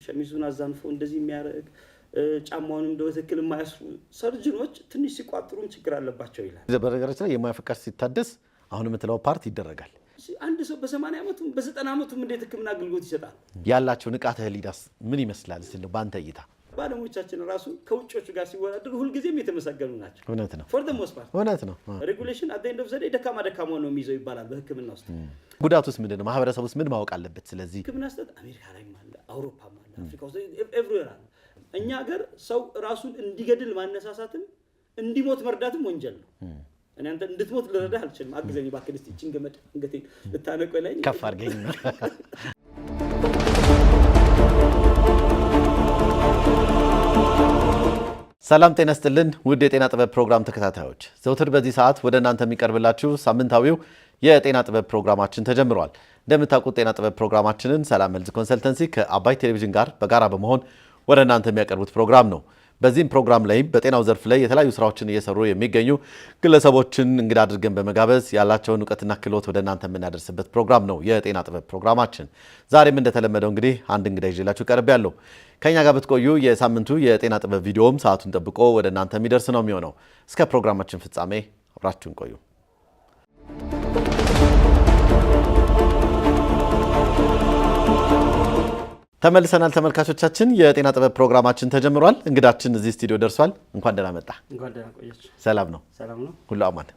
ሸሚዙን አዛንፎ እንደዚህ የሚያረግ ጫማውንም በትክክል የማያስሩ ሰርጅኖች ትንሽ ሲቋጥሩም ችግር አለባቸው ይላል። በነገራችን ላይ የሙያ ፍቃድ ሲታደስ አሁን የምትለው ፓርት ይደረጋል። አንድ ሰው በ80 ዓመቱም በ90 ዓመቱም እንዴት ህክምና አገልግሎት ይሰጣል? ያላቸው ንቃተ ህሊናስ ምን ይመስላል ሲል ባንተ እይታ? ባለሙያዎቻችን ራሱ ከውጮቹ ጋር ሲወዳደሩ ሁልጊዜም የተመሰገኑ ናቸው። እውነት ነው። ፎር ዘ ሞስት ፓርት እውነት ነው። ሬጉሌሽን አት ዘ ኤንድ ኦፍ ዘ ዴይ ደካማ ነው የሚይዘው ይባላል በህክምና ውስጥ። ጉዳቱስ ምንድነው? ማህበረሰቡስ ምን ማወቅ አለበት? ስለዚህ ህክምና ስህተት አሜሪካ ላይም አለ፣ አውሮፓም አለ፣ አፍሪካ ውስጥ ኤቭሪዌር አለ። እኛ ሀገር ሰው ራሱን እንዲገድል ማነሳሳትም እንዲሞት መርዳትም ወንጀል ነው። እኔ አንተ እንድትሞት ልረዳህ አልችልም። አግዘኝ እባክህ እስቲ እቺን ገመድ አንገቴን ልታነቀው ላይ ከፍ አድርገኝ። ሰላም ጤና ይስጥልን ውድ የጤና ጥበብ ፕሮግራም ተከታታዮች፣ ዘውትር በዚህ ሰዓት ወደ እናንተ የሚቀርብላችሁ ሳምንታዊው የጤና ጥበብ ፕሮግራማችን ተጀምሯል። እንደምታውቁት ጤና ጥበብ ፕሮግራማችንን ሰላም ሄልዝ ኮንሰልተንሲ ከአባይ ቴሌቪዥን ጋር በጋራ በመሆን ወደ እናንተ የሚያቀርቡት ፕሮግራም ነው። በዚህም ፕሮግራም ላይ በጤናው ዘርፍ ላይ የተለያዩ ስራዎችን እየሰሩ የሚገኙ ግለሰቦችን እንግዳ አድርገን በመጋበዝ ያላቸውን ዕውቀትና ክህሎት ወደ እናንተ የምናደርስበት ፕሮግራም ነው የጤና ጥበብ ፕሮግራማችን። ዛሬም እንደተለመደው እንግዲህ አንድ እንግዳ ይዤላችሁ ቀርቤያለሁ። ከኛ ጋር ብትቆዩ የሳምንቱ የጤና ጥበብ ቪዲዮም ሰዓቱን ጠብቆ ወደ እናንተ የሚደርስ ነው የሚሆነው። እስከ ፕሮግራማችን ፍጻሜ አብራችሁን ቆዩ። ተመልሰናል ተመልካቾቻችን። የጤና ጥበብ ፕሮግራማችን ተጀምሯል። እንግዳችን እዚህ ስቱዲዮ ደርሷል። እንኳን ደህና መጣ። እንኳን ደህና ቆያችሁ። ሰላም ነው? ሰላም ነው። ሁሉ አማን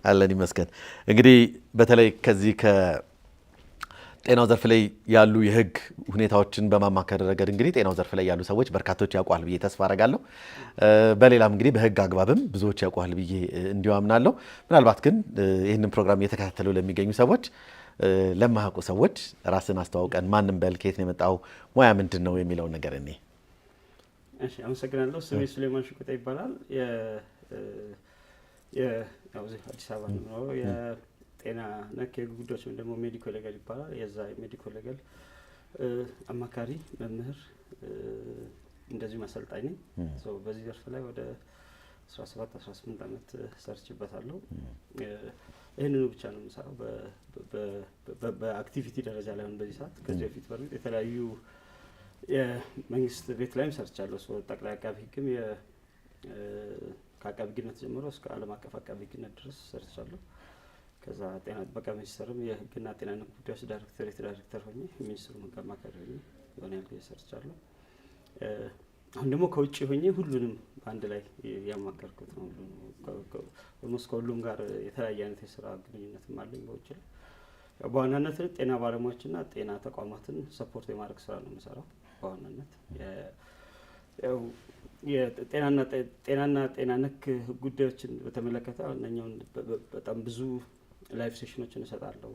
አለን ይመስገን። እንግዲህ በተለይ ከዚህ ከጤናው ዘርፍ ላይ ያሉ የህግ ሁኔታዎችን በማማከር ረገድ እንግዲህ ጤናው ዘርፍ ላይ ያሉ ሰዎች በርካቶች ያውቋል ብዬ ተስፋ አደርጋለሁ። በሌላም እንግዲህ በህግ አግባብም ብዙዎች ያውቋል ብዬ እንዲሁ አምናለሁ። ምናልባት ግን ይህንን ፕሮግራም እየተከታተሉ ለሚገኙ ሰዎች ለማያውቁ ሰዎች ራስን አስተዋውቀን ማንም በል ከየት ነው የመጣው ሙያ ምንድን ነው የሚለውን ነገር እኔ። እሺ አመሰግናለሁ። ስሜ ሱሌማን ሽኩታ ይባላል። ያው አዲስ አበባ ነው። የጤና ነክ ጉዳዮች ወይም ደግሞ ሜዲካል ሌጋል ይባላል። የዛ ሜዲካል ሌጋል አማካሪ መምህር እንደዚሁ አሰልጣኝ ነኝ። በዚህ ዘርፍ ላይ ወደ 17-18 ዓመት ሰርችበታለሁ። ይህንኑ ብቻ ነው የምሰራው በአክቲቪቲ ደረጃ ላይ አሁን በዚህ ሰዓት። ከዚህ በፊት በርግጥ የተለያዩ የመንግስት ቤት ላይም ሰርቻለሁ። ጠቅላይ አቃቢ ህግም ከአቃቢ ህግነት ጀምሮ እስከ ዓለም አቀፍ አቃቢ ህግነት ድረስ ሰርቻለሁ። ከዛ ጤና ጥበቃ ሚኒስቴርም የህግና ጤና ነክ ጉዳዮች ዳይሬክተር ሆኜ ሚኒስትሩ አማካሪ ሆኜ የሆነ ያህል ጊዜ ሰርቻለሁ። አሁን ደግሞ ከውጭ ሆኜ ሁሉንም አንድ ላይ ያማከርኩት ነው። ኦልሞስት ከሁሉም ጋር የተለያየ አይነት የስራ ግንኙነትም አለኝ በውጭ ላይ። በዋናነት ጤና ባለሙያዎችና ጤና ተቋማትን ሰፖርት የማድረግ ስራ ነው የምሰራው። በዋናነት የጤናና ጤና ነክ ጉዳዮችን በተመለከተ እነኛውን በጣም ብዙ ላይቭ ሴሽኖችን እሰጣለሁ።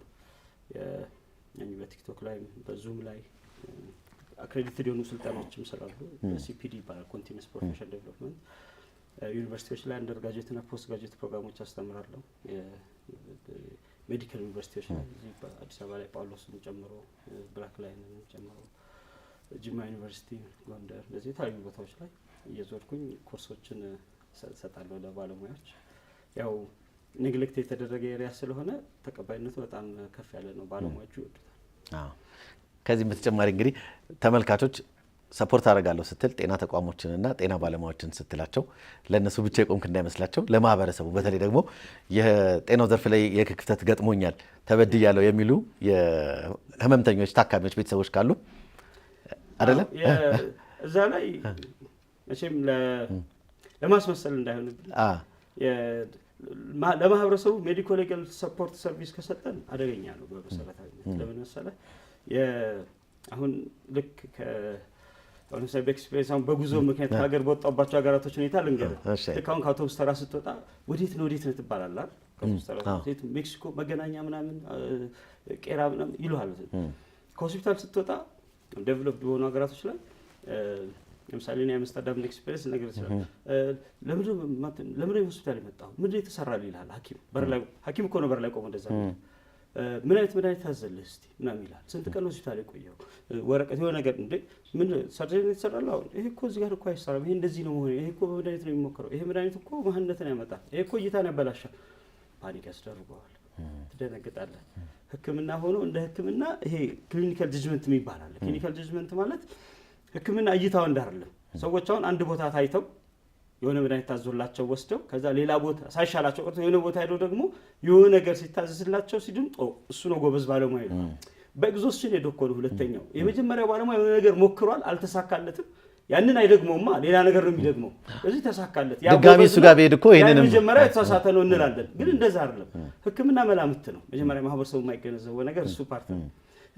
በቲክቶክ ላይ በዙም ላይ አክሬዲትድ የሆኑ ስልጠናዎችም ስላሉ ሲፒዲ ይባላል፣ ኮንቲኒየስ ፕሮፌሽናል ዴቨሎፕመንት። ዩኒቨርሲቲዎች ላይ አንደር ግራጁዌት እና ፖስት ግራጁዌት ፕሮግራሞች አስተምራለሁ። ሜዲካል ዩኒቨርሲቲዎች ላይ እዚህ አዲስ አበባ ላይ ጳውሎስን ጨምሮ ብላክ ላይንን ጨምሮ ጅማ ዩኒቨርሲቲ፣ ጎንደር፣ እንደዚህ የተለያዩ ቦታዎች ላይ እየዞርኩኝ ኮርሶችን እሰጣለሁ ለባለሙያዎች። ያው ኔግሌክት የተደረገ ኤሪያ ስለሆነ ተቀባይነቱ በጣም ከፍ ያለ ነው። ባለሙያዎቹ ይወዱታል። ከዚህም በተጨማሪ እንግዲህ ተመልካቾች ሰፖርት አደርጋለሁ ስትል ጤና ተቋሞችንና ጤና ባለሙያዎችን ስትላቸው ለእነሱ ብቻ የቆምክ እንዳይመስላቸው፣ ለማህበረሰቡ በተለይ ደግሞ የጤናው ዘርፍ ላይ የክፍተት ገጥሞኛል ተበድያለሁ የሚሉ የህመምተኞች ታካሚዎች ቤተሰቦች ካሉ አይደለም እዛ ላይ መቼም ለማስመሰል እንዳይሆንብን ለማህበረሰቡ ሜዲካል ሌጋል ሰፖርት ሰርቪስ ከሰጠን አደገኛ ነው በመሰረታዊነት። ለምን መሰለህ? አሁን ልክ ለምሳሌ በኤክስፒሪየንስ አሁን በጉዞ ምክንያት ሀገር በወጣባቸው ሀገራቶች ሁኔታ ልንገርህ። ልክ አሁን ከአውቶቡስ ተራ ስትወጣ ወዴት ነው ትባላለህ። ከአውቶቡስ ተራ ሜክሲኮ መገናኛ ምናምን ቄራ ምናምን ይሉሃል። ከሆስፒታል ስትወጣ ዴቨሎፕድ በሆኑ ሀገራቶች ላይ ለምሳሌ እኔ አምስተርዳም ኤክስፒሪየንስ ነገር ይችላል። ለምን ሆስፒታል የመጣው ምንድን የተሰራልህ ይልሃል ሐኪም እኮ ነው በር ላይ ቆሞ እንደዛ ምን አይነት መድኃኒት ታዘልህ እስቲ ምናምን ይላል። ስንት ቀን ሆስፒታል የቆየው ወረቀት የሆነ ነገር እንዴ ምን ሰርጀሪ የተሰራል? አሁን ይሄ እኮ እዚህ ጋር እኮ አይሰራም፣ ይሄ እንደዚህ ነው መሆኑ፣ ይሄ እኮ በመድኃኒት ነው የሚሞክረው፣ ይሄ መድኃኒት እኮ መሀንነትን ያመጣል፣ ይሄ እኮ እይታን ያበላሻል። ፓኒክ ያስደርገዋል። ትደነግጣለህ። ህክምና ሆኖ እንደ ህክምና ይሄ ክሊኒካል ጀጅመንት የሚባል አለ። ክሊኒካል ጀጅመንት ማለት ህክምና እይታው እንዳርለም ሰዎች አሁን አንድ ቦታ ታይተው የሆነ መድኃኒት ታዞላቸው ወስደው ከዛ ሌላ ቦታ ሳይሻላቸው ቀርቶ የሆነ ቦታ ሄደው ደግሞ የሆነ ነገር ሲታዘዝላቸው ሲድምጦ እሱ ነው ጎበዝ ባለሙያ ይላል። በኤግዞስሽን ሄደኮሉ ሁለተኛው የመጀመሪያው ባለሙያ የሆነ ነገር ሞክሯል አልተሳካለትም ያንን አይደግመውማ ሌላ ነገር ነው የሚደግመው ስለዚህ ተሳካለት ድጋሚ እሱ ጋር ቢሄድ እኮ ይሄንን መጀመሪያ የተሳሳተ ነው እንላለን ግን እንደዛ አይደለም ህክምና መላምት ነው መጀመሪያ ማህበረሰቡ የማይገነዘበው ነገር እሱ ፓርት ነው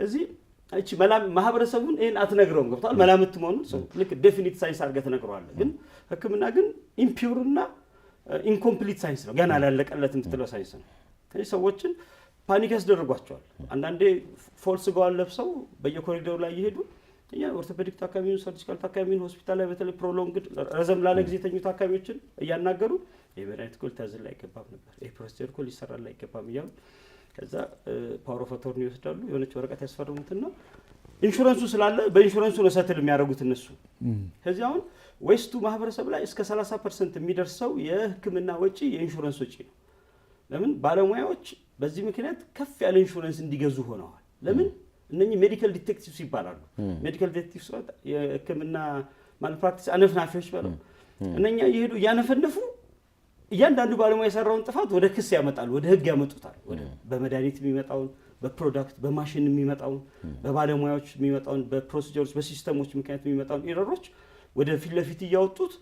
እዚህ እቺ ማህበረሰቡን ይሄን አትነግረውም ገብቷል መላምት መሆኑን ሰው ልክ ዴፊኒት ሳይንስ አድርገህ ትነግረዋለህ ግን ህክምና ግን ኢምፒውር እና ኢንኮምፕሊት ሳይንስ ነው ገና ያላለቀለት የምትለው ሳይንስ ነው ስለዚህ ሰዎችን ፓኒክ ያስደርጓቸዋል አንዳንዴ ፎልስ ጋር ለብሰው በየኮሪዶሩ ላይ ይሄዱ ኦርቶፔዲክ ታካሚውን ሰርጂካል ታካሚውን ሆስፒታል ላይ በተለይ ፕሮሎንግድ ረዘም ላለ ጊዜ ተኙ ታካሚዎችን እያናገሩ የመድኃኒት ኮል ታዝል ላይ አይገባም ነበር ፕሮሲጀር ኮል ይሰራል ላይ አይገባም እያሉ ከዛ ፓወር ኦፍ አቶርኒ ይወስዳሉ የሆነች ወረቀት ያስፈርሙትና ኢንሹራንሱ ስላለ በኢንሹራንሱ ነው ሰትል የሚያደርጉት እነሱ ከዚህ አሁን ዌስቱ ማህበረሰብ ላይ እስከ 30% የሚደርሰው የህክምና ወጪ የኢንሹራንስ ወጪ ነው ለምን ባለሙያዎች በዚህ ምክንያት ከፍ ያለ ኢንሹራንስ እንዲገዙ ሆነዋል ለምን እነኚህ ሜዲካል ዲቴክቲቭስ ይባላሉ ሜዲካል ዲቴክቲቭስ የህክምና ማልፕራክቲስ አነፍናፊዎች ባለው እነኛ ይሄዱ ያነፈነፉ እያንዳንዱ ባለሙያ የሰራውን ጥፋት ወደ ክስ ያመጣሉ ወደ ህግ ያመጡታል ወደ በመድኃኒት የሚመጣውን በፕሮዳክት በማሽን የሚመጣውን በባለሙያዎች የሚመጣውን በፕሮሲጀሮች በሲስተሞች ምክንያት የሚመጣውን ኤረሮች ወደ ፊት ለፊት እያወጡት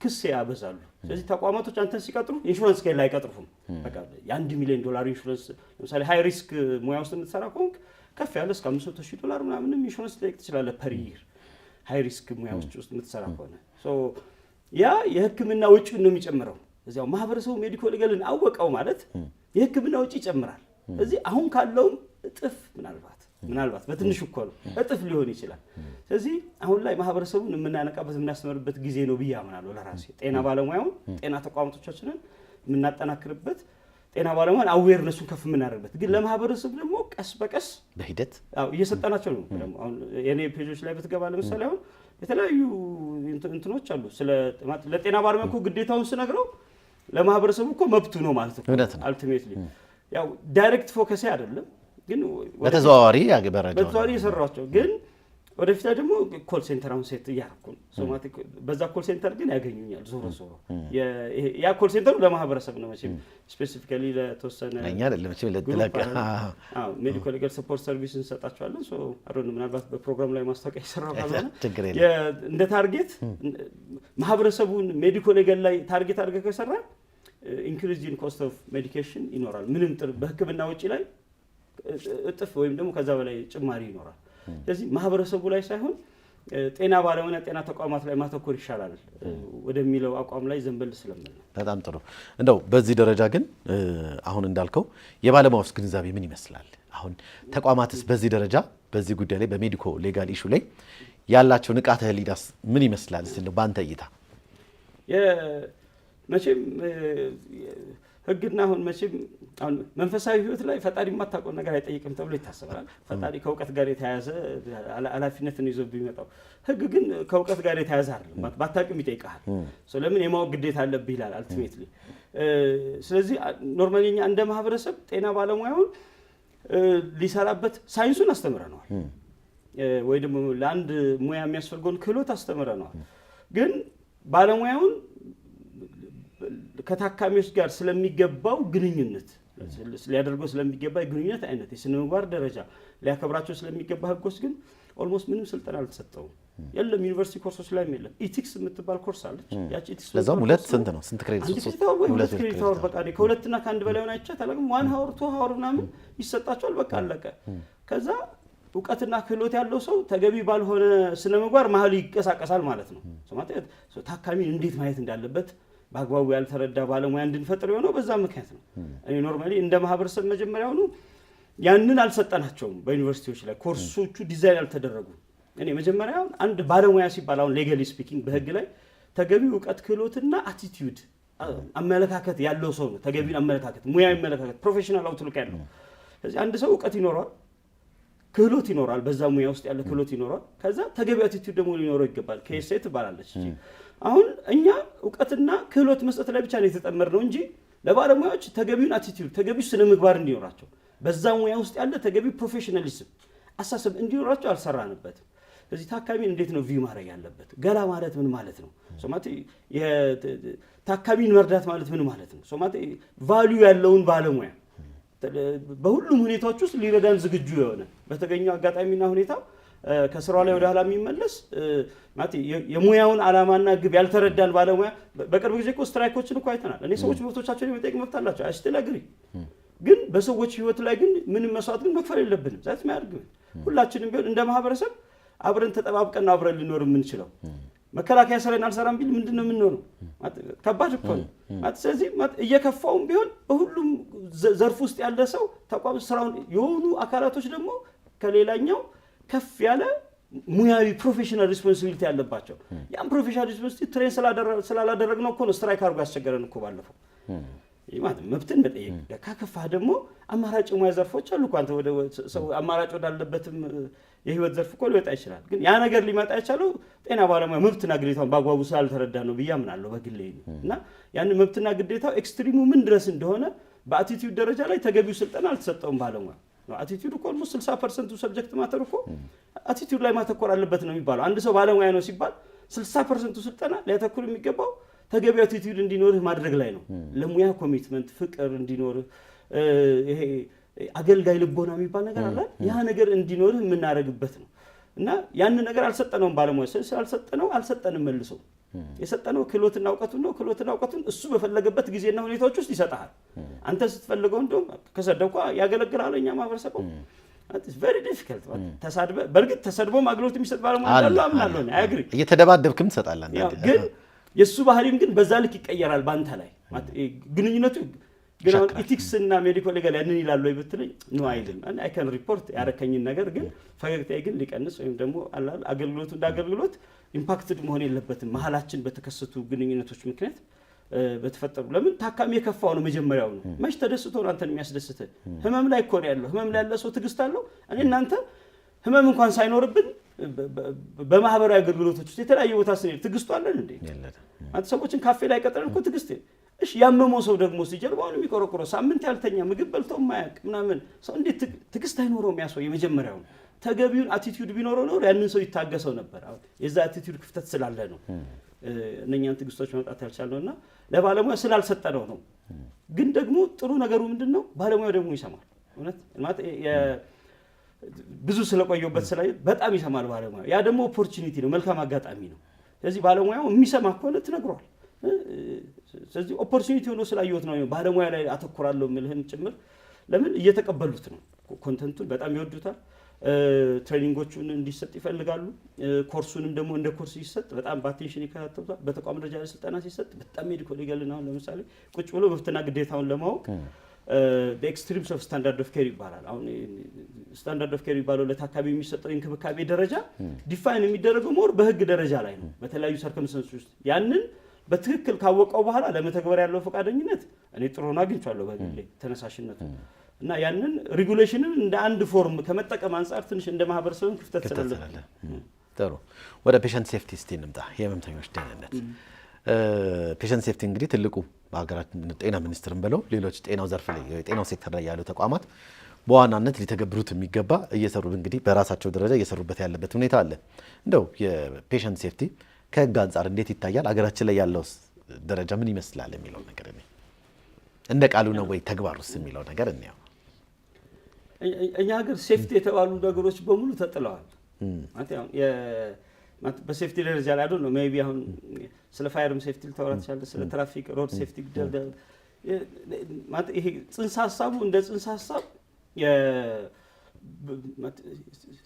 ክስ ያበዛሉ ስለዚህ ተቋማቶች አንተን ሲቀጥሩ ኢንሹራንስ ከሌላ አይቀጥሩም በቃ $1 ሚሊዮን ኢንሹራንስ ለምሳሌ ሃይ ሪስክ ሙያ ውስጥ የምትሰራ ከሆንክ ከፍ ያለ እስከ $500,000 ምናምን ኢንሹራንስ ጠይቅ ትችላለህ ፐር ይር ሃይ ሪስክ ሙያዎች ውስጥ የምትሰራ ከሆነ ሶ ያ የህክምና ወጪውን ነው የሚጨምረው እዚያው ማህበረሰቡ ሜዲካል ሊጋልን አወቀው ማለት የህክምና ወጪ ይጨምራል እዚህ አሁን ካለው እጥፍ ምናልባት በትንሹ እኮ ነው እጥፍ ሊሆን ይችላል ስለዚህ አሁን ላይ ማህበረሰቡን የምናነቃበት የምናስተምርበት ጊዜ ነው ብዬ አምናለሁ ለራሴ ጤና ባለሙያውን ጤና ተቋማቶቻችንን የምናጠናክርበት ጤና ባለሙያን አዌርነሱን ከፍ የምናደርግበት ግን ለማህበረሰቡ ደግሞ ቀስ በቀስ በሂደት እየሰጠናቸው ነው አሁን የኔ ፔጆች ላይ ብትገባ ለምሳሌ አሁን የተለያዩ እንትኖች አሉ ስለ ለጤና ባለሙያ እኮ ግዴታውን ስነግረው ለማህበረሰቡ እኮ መብቱ ነው ማለት ነው አልቲሜትሊ ያው ዳይሬክት ፎከስ አይደለም ግን በተዘዋዋሪ ያገበራቸው በተዘዋዋሪ የሰራቸው ግን ወደፊት ደግሞ ኮል ሴንተር አሁን ሴት እያደረኩ ነው ሶማቲክ በዛ ኮል ሴንተር ግን ያገኙኛል ዞሮ ያ ኮል ሴንተሩ ለማህበረሰብ ነው መቼም ስፔሲፊካሊ ለተወሰነ ለኛ አይደለም መቼም ለተለቀ ሜዲካል ሊጋል ሰፖርት ሰርቪስ እንሰጣቸዋለን ሶ አሮን ምናልባት በፕሮግራም ላይ ማስታወቂያ ይሰራል ማለት እንደ ታርጌት ማህበረሰቡን ሜዲካል ሊጋል ላይ ታርጌት አድርገህ ከሰራ ኢንክሪዚንግ ኮስት ኦፍ ሜዲኬሽን ይኖራል ምንም በህክምና ወጪ ላይ እጥፍ ወይም ደግሞ ከዛ በላይ ጭማሪ ይኖራል ስለዚህ ማህበረሰቡ ላይ ሳይሆን ጤና ባለሙያና ጤና ተቋማት ላይ ማተኮር ይሻላል ወደሚለው አቋም ላይ ዘንበል ስለምን በጣም ጥሩ እንደው በዚህ ደረጃ ግን አሁን እንዳልከው የባለሙያውስ ግንዛቤ ምን ይመስላል አሁን ተቋማትስ በዚህ ደረጃ በዚህ ጉዳይ ላይ በሜዲኮ ሌጋል ኢሹ ላይ ያላቸው ንቃተ ህሊናስ ምን ይመስላል እስቲ ባንተ እይታ መቼም ህግና አሁን መቼም አሁን መንፈሳዊ ህይወት ላይ ፈጣሪ የማታውቀው ነገር አይጠይቅም ተብሎ ይታሰባል ፈጣሪ ከእውቀት ጋር የተያያዘ ኃላፊነትን ይዞ ቢመጣው ህግ ግን ከእውቀት ጋር የተያያዘ አይደለም ባታውቅም ይጠይቃል ለምን የማወቅ ግዴታ አለብህ ይላል አልቲሜትሊ ስለዚህ ኖርማሊ እኛ እንደ ማህበረሰብ ጤና ባለሙያውን ሊሰራበት ሳይንሱን አስተምረናል ወይ ደግሞ ለአንድ ሙያ የሚያስፈልገውን ክህሎት አስተምረናል ግን ባለሙያውን ከታካሚዎች ጋር ስለሚገባው ግንኙነት ሊያደርገው ስለሚገባ ግንኙነት አይነት የስነ ምግባር ደረጃ ሊያከብራቸው ስለሚገባ ህጎች ግን ኦልሞስት ምንም ስልጠና አልተሰጠውም የለም ዩኒቨርሲቲ ኮርሶች ላይ የለም ኢቲክስ የምትባል ኮርስ አለች ያቺ ኢቲክስ ለዛም ሁለት ስንት ነው ስንት ክሬዲት ሁለት ክሬዲት አወር በቃ ከሁለትና ከአንድ በላይ ሆነ አይቻት አላውቅም 1 ሃወር 2 ሃወር ምናምን ይሰጣቸዋል በቃ አለቀ ከዛ እውቀትና ክህሎት ያለው ሰው ተገቢ ባልሆነ ስነ ምግባር መሀል ይቀሳቀሳል ማለት ነው ታካሚን እንዴት ማየት እንዳለበት በአግባቡ ያልተረዳ ባለሙያ እንድንፈጥር የሆነው በዛ ምክንያት ነው እኔ ኖርማሊ እንደ ማህበረሰብ መጀመሪያውኑ ያንን አልሰጠናቸውም በዩኒቨርሲቲዎች ላይ ኮርሶቹ ዲዛይን አልተደረጉ እኔ መጀመሪያው አንድ ባለሙያ ሲባል አሁን ሌጋሊ ስፒኪንግ በህግ ላይ ተገቢ እውቀት ክህሎትና አቲቲዩድ አመለካከት ያለው ሰው ነው ተገቢ አመለካከት ሙያ አመለካከት ፕሮፌሽናል አውትሉክ ያለው ስለዚህ አንድ ሰው እውቀት ይኖራል ክህሎት ይኖራል በዛ ሙያ ውስጥ ያለ ክህሎት ይኖራል ከዛ ተገቢ አቲቲዩድ ደግሞ ሊኖረው ይገባል ከሴት ትባላለች አሁን እኛ እውቀትና ክህሎት መስጠት ላይ ብቻ ነው የተጠመርነው እንጂ ለባለሙያዎች ተገቢውን አቲቲዩድ ተገቢው ስነ ምግባር እንዲኖራቸው በዛ ሙያ ውስጥ ያለ ተገቢ ፕሮፌሽናሊዝም አሳሰብ እንዲኖራቸው አልሰራንበትም ስለዚህ ታካሚን እንዴት ነው ቪው ማድረግ ያለበት? ገላ ማለት ምን ማለት ነው? ሶማቴ የታካሚን መርዳት ማለት ምን ማለት ነው? ሶማቴ ቫልዩ ያለውን ባለሙያ በሁሉም ሁኔታዎች ውስጥ ሊረዳን ዝግጁ የሆነ በተገኘው አጋጣሚና ሁኔታ ከስራው ላይ ወደ ኋላ የሚመለስ ማለት የሙያውን ዓላማና ግብ ያልተረዳን ባለሙያ በቅርብ ጊዜ እኮ ስትራይኮችን እኮ አይተናል። እኔ ሰዎች መብቶቻቸውን የመጠየቅ መብት አላቸው አስቴላ ግሪ ግን በሰዎች ህይወት ላይ ግን ምንም መስዋዕት ግን መክፈል የለብንም። ዛት ማያርግ ሁላችንም ቢሆን እንደ ማህበረሰብ አብረን ተጠባብቀን አብረን ልኖር የምንችለው መከላከያ ሰራዊት አልሰራም ቢል ምንድነው የምንሆነው? ከባድ እኮ ነው። ስለዚህ እየከፋውም ቢሆን በሁሉም ዘርፍ ውስጥ ያለ ሰው ተቋም ስራውን የሆኑ አካላቶች ደግሞ ከሌላኛው ከፍ ያለ ሙያዊ ፕሮፌሽናል ሪስፖንሲቢሊቲ ያለባቸው ያን ፕሮፌሽናል ሪስፖንሲቢሊቲ ትሬን ስላላደረግነው እኮ ነው ስትራይክ አድርጎ ያስቸገረን እኮ ባለፈው። ማለት መብትን መጠየቅ ካከፋህ ደግሞ አማራጭ ሙያ ዘርፎች አሉ እኮ አንተ ወደ ሰው አማራጭ ወዳለበትም የህይወት ዘርፍ እኮ ሊወጣ ይችላል። ግን ያ ነገር ሊመጣ የቻለው ጤና ባለሙያ መብትና ግዴታውን በአግባቡ ስላልተረዳ ነው ብዬ አምናለሁ በግሌ። እና ያን መብትና ግዴታው ኤክስትሪሙ ምን ድረስ እንደሆነ በአቲቲዩድ ደረጃ ላይ ተገቢው ስልጠና አልተሰጠውም ባለሙያ ነው። አቲቲዩድ እኮ ኦልሞስት 60% ሰብጀክት ማተር እኮ አቲቲዩድ ላይ ማተኮር አለበት ነው የሚባለው። አንድ ሰው ባለሙያ ነው ሲባል 60% ስልጠና ሊያተኩር የሚገባው ተገቢው አቲቲዩድ እንዲኖርህ ማድረግ ላይ ነው። ለሙያ ኮሚትመንት ፍቅር እንዲኖርህ ይሄ አገልጋይ ልቦና የሚባል ነገር አለ። ያ ነገር እንዲኖርህ የምናደርግበት ነው። እና ያን ነገር አልሰጠነውም ባለሙያ ስላልሰጠነው አልሰጠንም መልሶ የሰጠነው ክህሎትና እውቀቱን ነው። ክህሎትና እውቀቱን እሱ በፈለገበት ጊዜና ሁኔታዎች ውስጥ ይሰጣል። አንተ ስትፈልገው እንደውም ከሰደብኳ ያገለግላል። እኛ ማህበረሰቡ it's very difficult ተሳድበ በርግጥ ተሰድቦ አገልግሎት የሚሰጥ ባለሙያ አለ አምናለሁ። አያግሪ እየተደባደብክም ትሰጣለህ ግን የሱ ባህሪም ግን በዛ ልክ ይቀየራል ባንተ ላይ ግንኙነቱ ግን ኢቲክስ እና ሜዲኮ ሌጋል ያንን ይላል ወይ ብትለኝ ነው አይልም። አይ ካን ሪፖርት ያረከኝን ነገር ግን ፈገግታዬ ግን ሊቀንስ ወይም ደግሞ አላል አገልግሎቱ እንዳገልግሎት ኢምፓክትድ መሆን የለበትም። መሀላችን በተከሰቱ ግንኙነቶች ምክንያት በተፈጠሩ ለምን ታካሚ የከፋው ነው መጀመሪያው ነው መች ተደስቶ ነው አንተን የሚያስደስተ ህመም ላይ እኮ ነው ያለው። ህመም ላይ ያለ ሰው ትግስት አለው። እኔ እናንተ ህመም እንኳን ሳይኖርብን በማህበራዊ አገልግሎቶች ውስጥ የተለያየ ቦታ ስንሄድ ትግስቱ አለን እንዴ? አንተ ሰዎችን ካፌ ላይ ቀጥረን እኮ ትግስት እሺ ያመመው ሰው ደግሞ ሲጀርባውን የሚቆረቆረው ሳምንት ያልተኛ ምግብ በልቶ የማያውቅ ምናምን ሰው እንዴት ትግስት አይኖረውም? ያ ሰው የመጀመሪያው ተገቢውን አቲቲዩድ ቢኖረው ነው ያንን ሰው ይታገሰው ነበር። አሁን የዛ አቲቲዩድ ክፍተት ስላለ ነው እነኛን ትግስቶች መውጣት ያልቻለውና ለባለሙያ ስላልሰጠነው ነው። ግን ደግሞ ጥሩ ነገሩ ምንድነው? ባለሙያው ደግሞ ይሰማል። እውነት ማለት ብዙ ስለቆየበት ስላይ በጣም ይሰማል ባለሙያ። ያ ደግሞ ኦፖርቹኒቲ ነው፣ መልካም አጋጣሚ ነው። ስለዚህ ባለሙያው የሚሰማ ከሆነ ትነግሯል። ስለዚህ ኦፖርቹኒቲ ሆኖ ስላየሁት ነው ባለሙያ ላይ አተኩራለሁ የምልህም ጭምር። ለምን እየተቀበሉት ነው፣ ኮንተንቱን በጣም ይወዱታል። ትሬኒንጎቹን እንዲሰጥ ይፈልጋሉ። ኮርሱንም ደግሞ እንደ ኮርስ ይሰጥ በጣም በአቴንሽን ይከታተሉታል። በተቋም ደረጃ ላይ ስልጠና ሲሰጥ በጣም ሜዲኮ ሊጋልን አሁን ለምሳሌ ቁጭ ብሎ መብትና ግዴታውን ለማወቅ ኤክስትሪምስ ኦፍ ስታንዳርድ ኦፍ ኬር ይባላል። አሁን ስታንዳርድ ኦፍ ኬር ይባላል ለታካሚ የሚሰጠው እንክብካቤ ደረጃ ዲፋይን የሚደረገው ሞር በህግ ደረጃ ላይ ነው በተለያዩ ሰርከምስተንስ ውስጥ። ያንን በትክክል ካወቀው በኋላ ለመተግበር ያለው ፈቃደኝነት እኔ ጥሩ ነው አግኝቻለሁ በግሌ ተነሳሽነቱ እና ያንን ሬጉሌሽንን እንደ አንድ ፎርም ከመጠቀም አንፃር ትንሽ እንደ ማህበረሰብ ክፍተት ስላለ ጥሩ። ወደ ፔሸንት ሴፍቲ እስቲ እንምጣ። የህመምተኞች ደህንነት ፔሸንት ሴፍቲ እንግዲህ ትልቁ በሀገራችን ጤና ሚኒስቴርም ብለው ሌሎች ጤናው ዘርፍ ላይ የጤናው ሴክተር ላይ ያሉ ተቋማት በዋናነት ሊተገብሩት የሚገባ እየሰሩ እንግዲህ በራሳቸው ደረጃ እየሰሩበት ያለበት ሁኔታ አለ። እንደው የፔሸንት ሴፍቲ ከህግ አንፃር እንዴት ይታያል? ሀገራችን ላይ ያለው ደረጃ ምን ይመስላል የሚለው ነገር እንደ ቃሉ ነው ወይ ተግባሩስ የሚለው ነገር እንየው። እኛ ሀገር ሴፍቲ የተባሉ ነገሮች በሙሉ ተጥለዋል። በሴፍቲ ደረጃ ላይ አይደል ነው ሜይ ቢ አሁን ስለ ፋየርም ሴፍቲ ልታወራ ትችላለህ፣ ስለ ትራፊክ ሮድ ሴፍቲ ማለት ይሄ ጽንሰ ሀሳቡ እንደ ጽንሰ ሀሳብ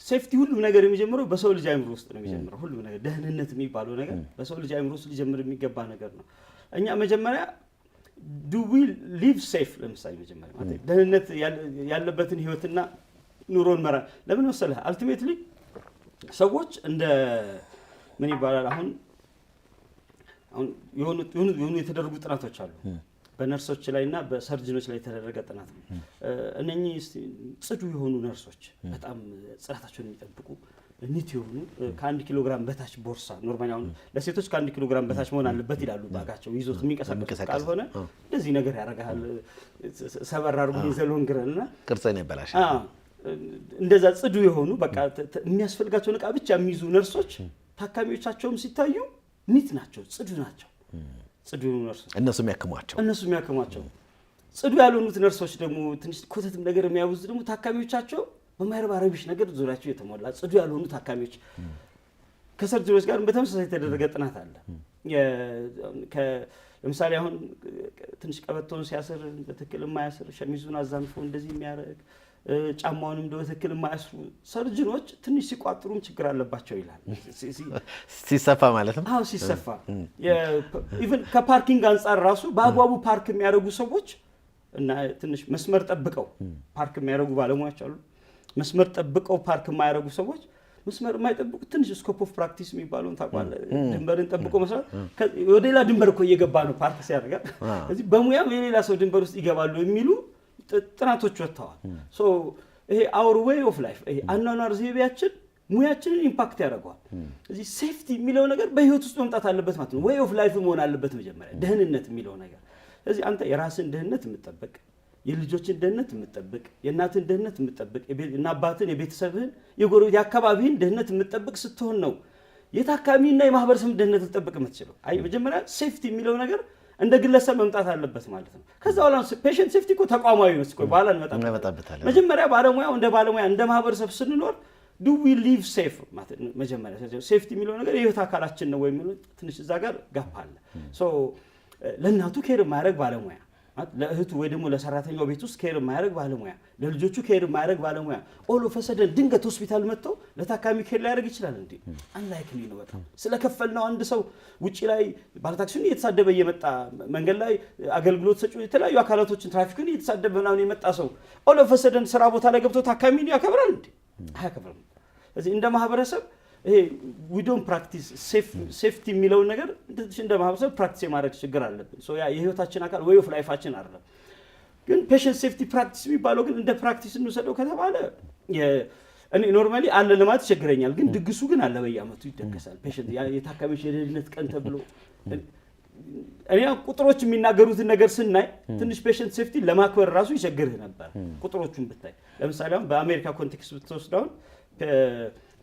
ሴፍቲ ሁሉም ነገር የሚጀምረው በሰው ልጅ አይምሮ ውስጥ ነው የሚጀምረው። ሁሉም ነገር ደህንነት የሚባለው ነገር በሰው ልጅ አይምሮ ውስጥ ሊጀምር የሚገባ ነገር ነው። እኛ መጀመሪያ do we live safe ለምሳሌ መጀመሪያ ማለት ደህንነት ያለበትን ህይወትና ኑሮን መራ ለምን መሰለህ አልቲሜትሊ ሰዎች እንደ ምን ይባላል አሁን የሆኑ የተደረጉ ጥናቶች አሉ በነርሶች ላይና በሰርጅኖች ላይ የተደረገ ጥናት ነው። እነኚህ ጽዱ የሆኑ ነርሶች በጣም ጽዳታቸውን የሚጠብቁ ኒት የሆኑ ከ1 ኪሎ ግራም በታች ቦርሳ ኖርማሊ አሁን ለሴቶች ከ1 ኪሎ ግራም በታች መሆን አለበት ይላሉ። ባጋቸው ይዞት የሚንቀሳቀስ ካልሆነ እንደዚህ ነገር ያረጋል ሰበር አርጉ ይዘሎን ግረና ቅርጽን ያበላሻል። እንደዛ ጽዱ የሆኑ በቃ የሚያስፈልጋቸው ዕቃ ብቻ የሚይዙ ነርሶች ታካሚዎቻቸውም ሲታዩ ኒት ናቸው፣ ጽዱ ናቸው። ጽዱ ነርሶች እነሱ የሚያክሟቸው ጽዱ ያልሆኑት ነርሶች ደግሞ ትንሽ ኮተትም ነገር የሚያውዙ ደግሞ ታካሚዎቻቸው በማይረባ ረቢሽ ነገር ዙሪያቸው የተሞላ ጽዱ ያልሆኑ ታካሚዎች ከሰርጀሪዎች ጋር በተመሳሳይ የተደረገ ጥናት አለ። ለምሳሌ አሁን ትንሽ ቀበቶን ሲያስር በትክክል የማያስር ሸሚዙን አዛንፎ እንደዚህ የሚያደርግ ጫማውንም በትክክል የማያስሩ ሰርጅኖች ትንሽ ሲቋጥሩም ችግር አለባቸው ይላል። ሲሰፋ ማለት ነው። አዎ ሲሰፋ ኢቭን ከፓርኪንግ አንጻር ራሱ በአግባቡ ፓርክ የሚያደርጉ ሰዎች እና ትንሽ መስመር ጠብቀው ፓርክ የሚያደርጉ ባለሙያዎች አሉ። መስመር ጠብቀው ፓርክ የማያደርጉ ሰዎች መስመር የማይጠብቁ ትንሽ ስኮፕ ኦፍ ፕራክቲስ የሚባለውን ታውቃለህ። ድንበርን ጠብቆ መስራት ወደ ሌላ ድንበር እኮ እየገባ ነው ፓርክ ሲያደርጋል። ስለዚህ በሙያም የሌላ ሰው ድንበር ውስጥ ይገባሉ የሚሉ ጥናቶች ወጥተዋል። ሶ ይሄ አወር ዌይ ኦፍ ላይፍ ይሄ አኗኗር ዘይቤያችን ሙያችንን ኢምፓክት ያደርገዋል። ስለዚህ ሴፍቲ የሚለው ነገር በህይወት ውስጥ መምጣት አለበት ማለት ነው። ዌይ ኦፍ ላይፍ መሆን አለበት መጀመሪያ ደህንነት የሚለው ነገር። ስለዚህ አንተ የራስን ደህንነት የምትጠብቅ የልጆችን ደህንነት የምትጠብቅ የእናትን ደህንነት የምትጠብቅ እና አባትን የቤተሰብህን የጎረቤት የአካባቢህን ደህንነት የምትጠብቅ ስትሆን ነው የታካሚና የማህበረሰብ ደህንነት ልጠብቅ የምትችለው። አይ መጀመሪያ ሴፍቲ የሚለው ነገር እንደ ግለሰብ መምጣት አለበት ማለት ነው። ከዛ በኋላ ፔሸንት ሴፍቲ እኮ ተቋማዊ ነው። እስኪ በኋላ እንመጣበታለን። መጀመሪያ ባለሙያው እንደ ባለሙያ እንደ ማህበረሰብ ስንኖር ዱ ዊ ሊቭ ሴፍ ማለት መጀመሪያ ሴፍቲ የሚለው ነገር የህይወት አካላችን ነው ወይ የሚለው ትንሽ እዛ ጋር ጋፕ አለ። ሶ ለእናቱ ኬር የማያደርግ ባለሙያ ለእህቱ ወይ ደግሞ ለሰራተኛው ቤት ውስጥ ኬር የማያደርግ ባለሙያ ለልጆቹ ኬር የማያደርግ ባለሙያ ኦል ኦፍ ሰደን ድንገት ሆስፒታል መጥቶ ለታካሚ ኬር ሊያደርግ ይችላል እንዴ? አንላይክሊ ነው በጣም ስለከፈልነው። አንድ ሰው ውጪ ላይ ባለታክሲውን እየተሳደበ እየመጣ መንገድ ላይ አገልግሎት ሰጪ የተለያዩ አካላቶችን ትራፊኩን እየተሳደበ ምናምን የመጣ ሰው ኦል ኦፍ ሰደን ስራ ቦታ ላይ ገብቶ ታካሚን ያከብራል እንዴ? አያከብርም። ስለዚህ እንደ ማህበረሰብ ይሄ ዊ ዶንት ፕራክቲስ ሴፍቲ የሚለውን ነገር እንደ ማህበረሰብ ፕራክቲስ የማድረግ ችግር አለብን። ሶ ያ የህይወታችን አካል ዌይ ኦፍ ላይፋችን አይደለም። ግን ፔሸንት ሴፍቲ ፕራክቲስ የሚባለው ግን እንደ ፕራክቲስ እንወሰደው ከተባለ እኔ ኖርማሊ አለ ለማለት ይቸግረኛል። ግን ድግሱ ግን አለ፣ በየዓመቱ ይደገሳል። ፔሸንት የታካሚዎች የደህንነት ቀን ተብሎ እኔ ቁጥሮች የሚናገሩትን ነገር ስናይ ትንሽ ፔሸንት ሴፍቲ ለማክበር ራሱ ይቸግርህ ነበር ቁጥሮቹን ብታይ። ለምሳሌ አሁን በአሜሪካ ኮንቴክስት ብትወስደውን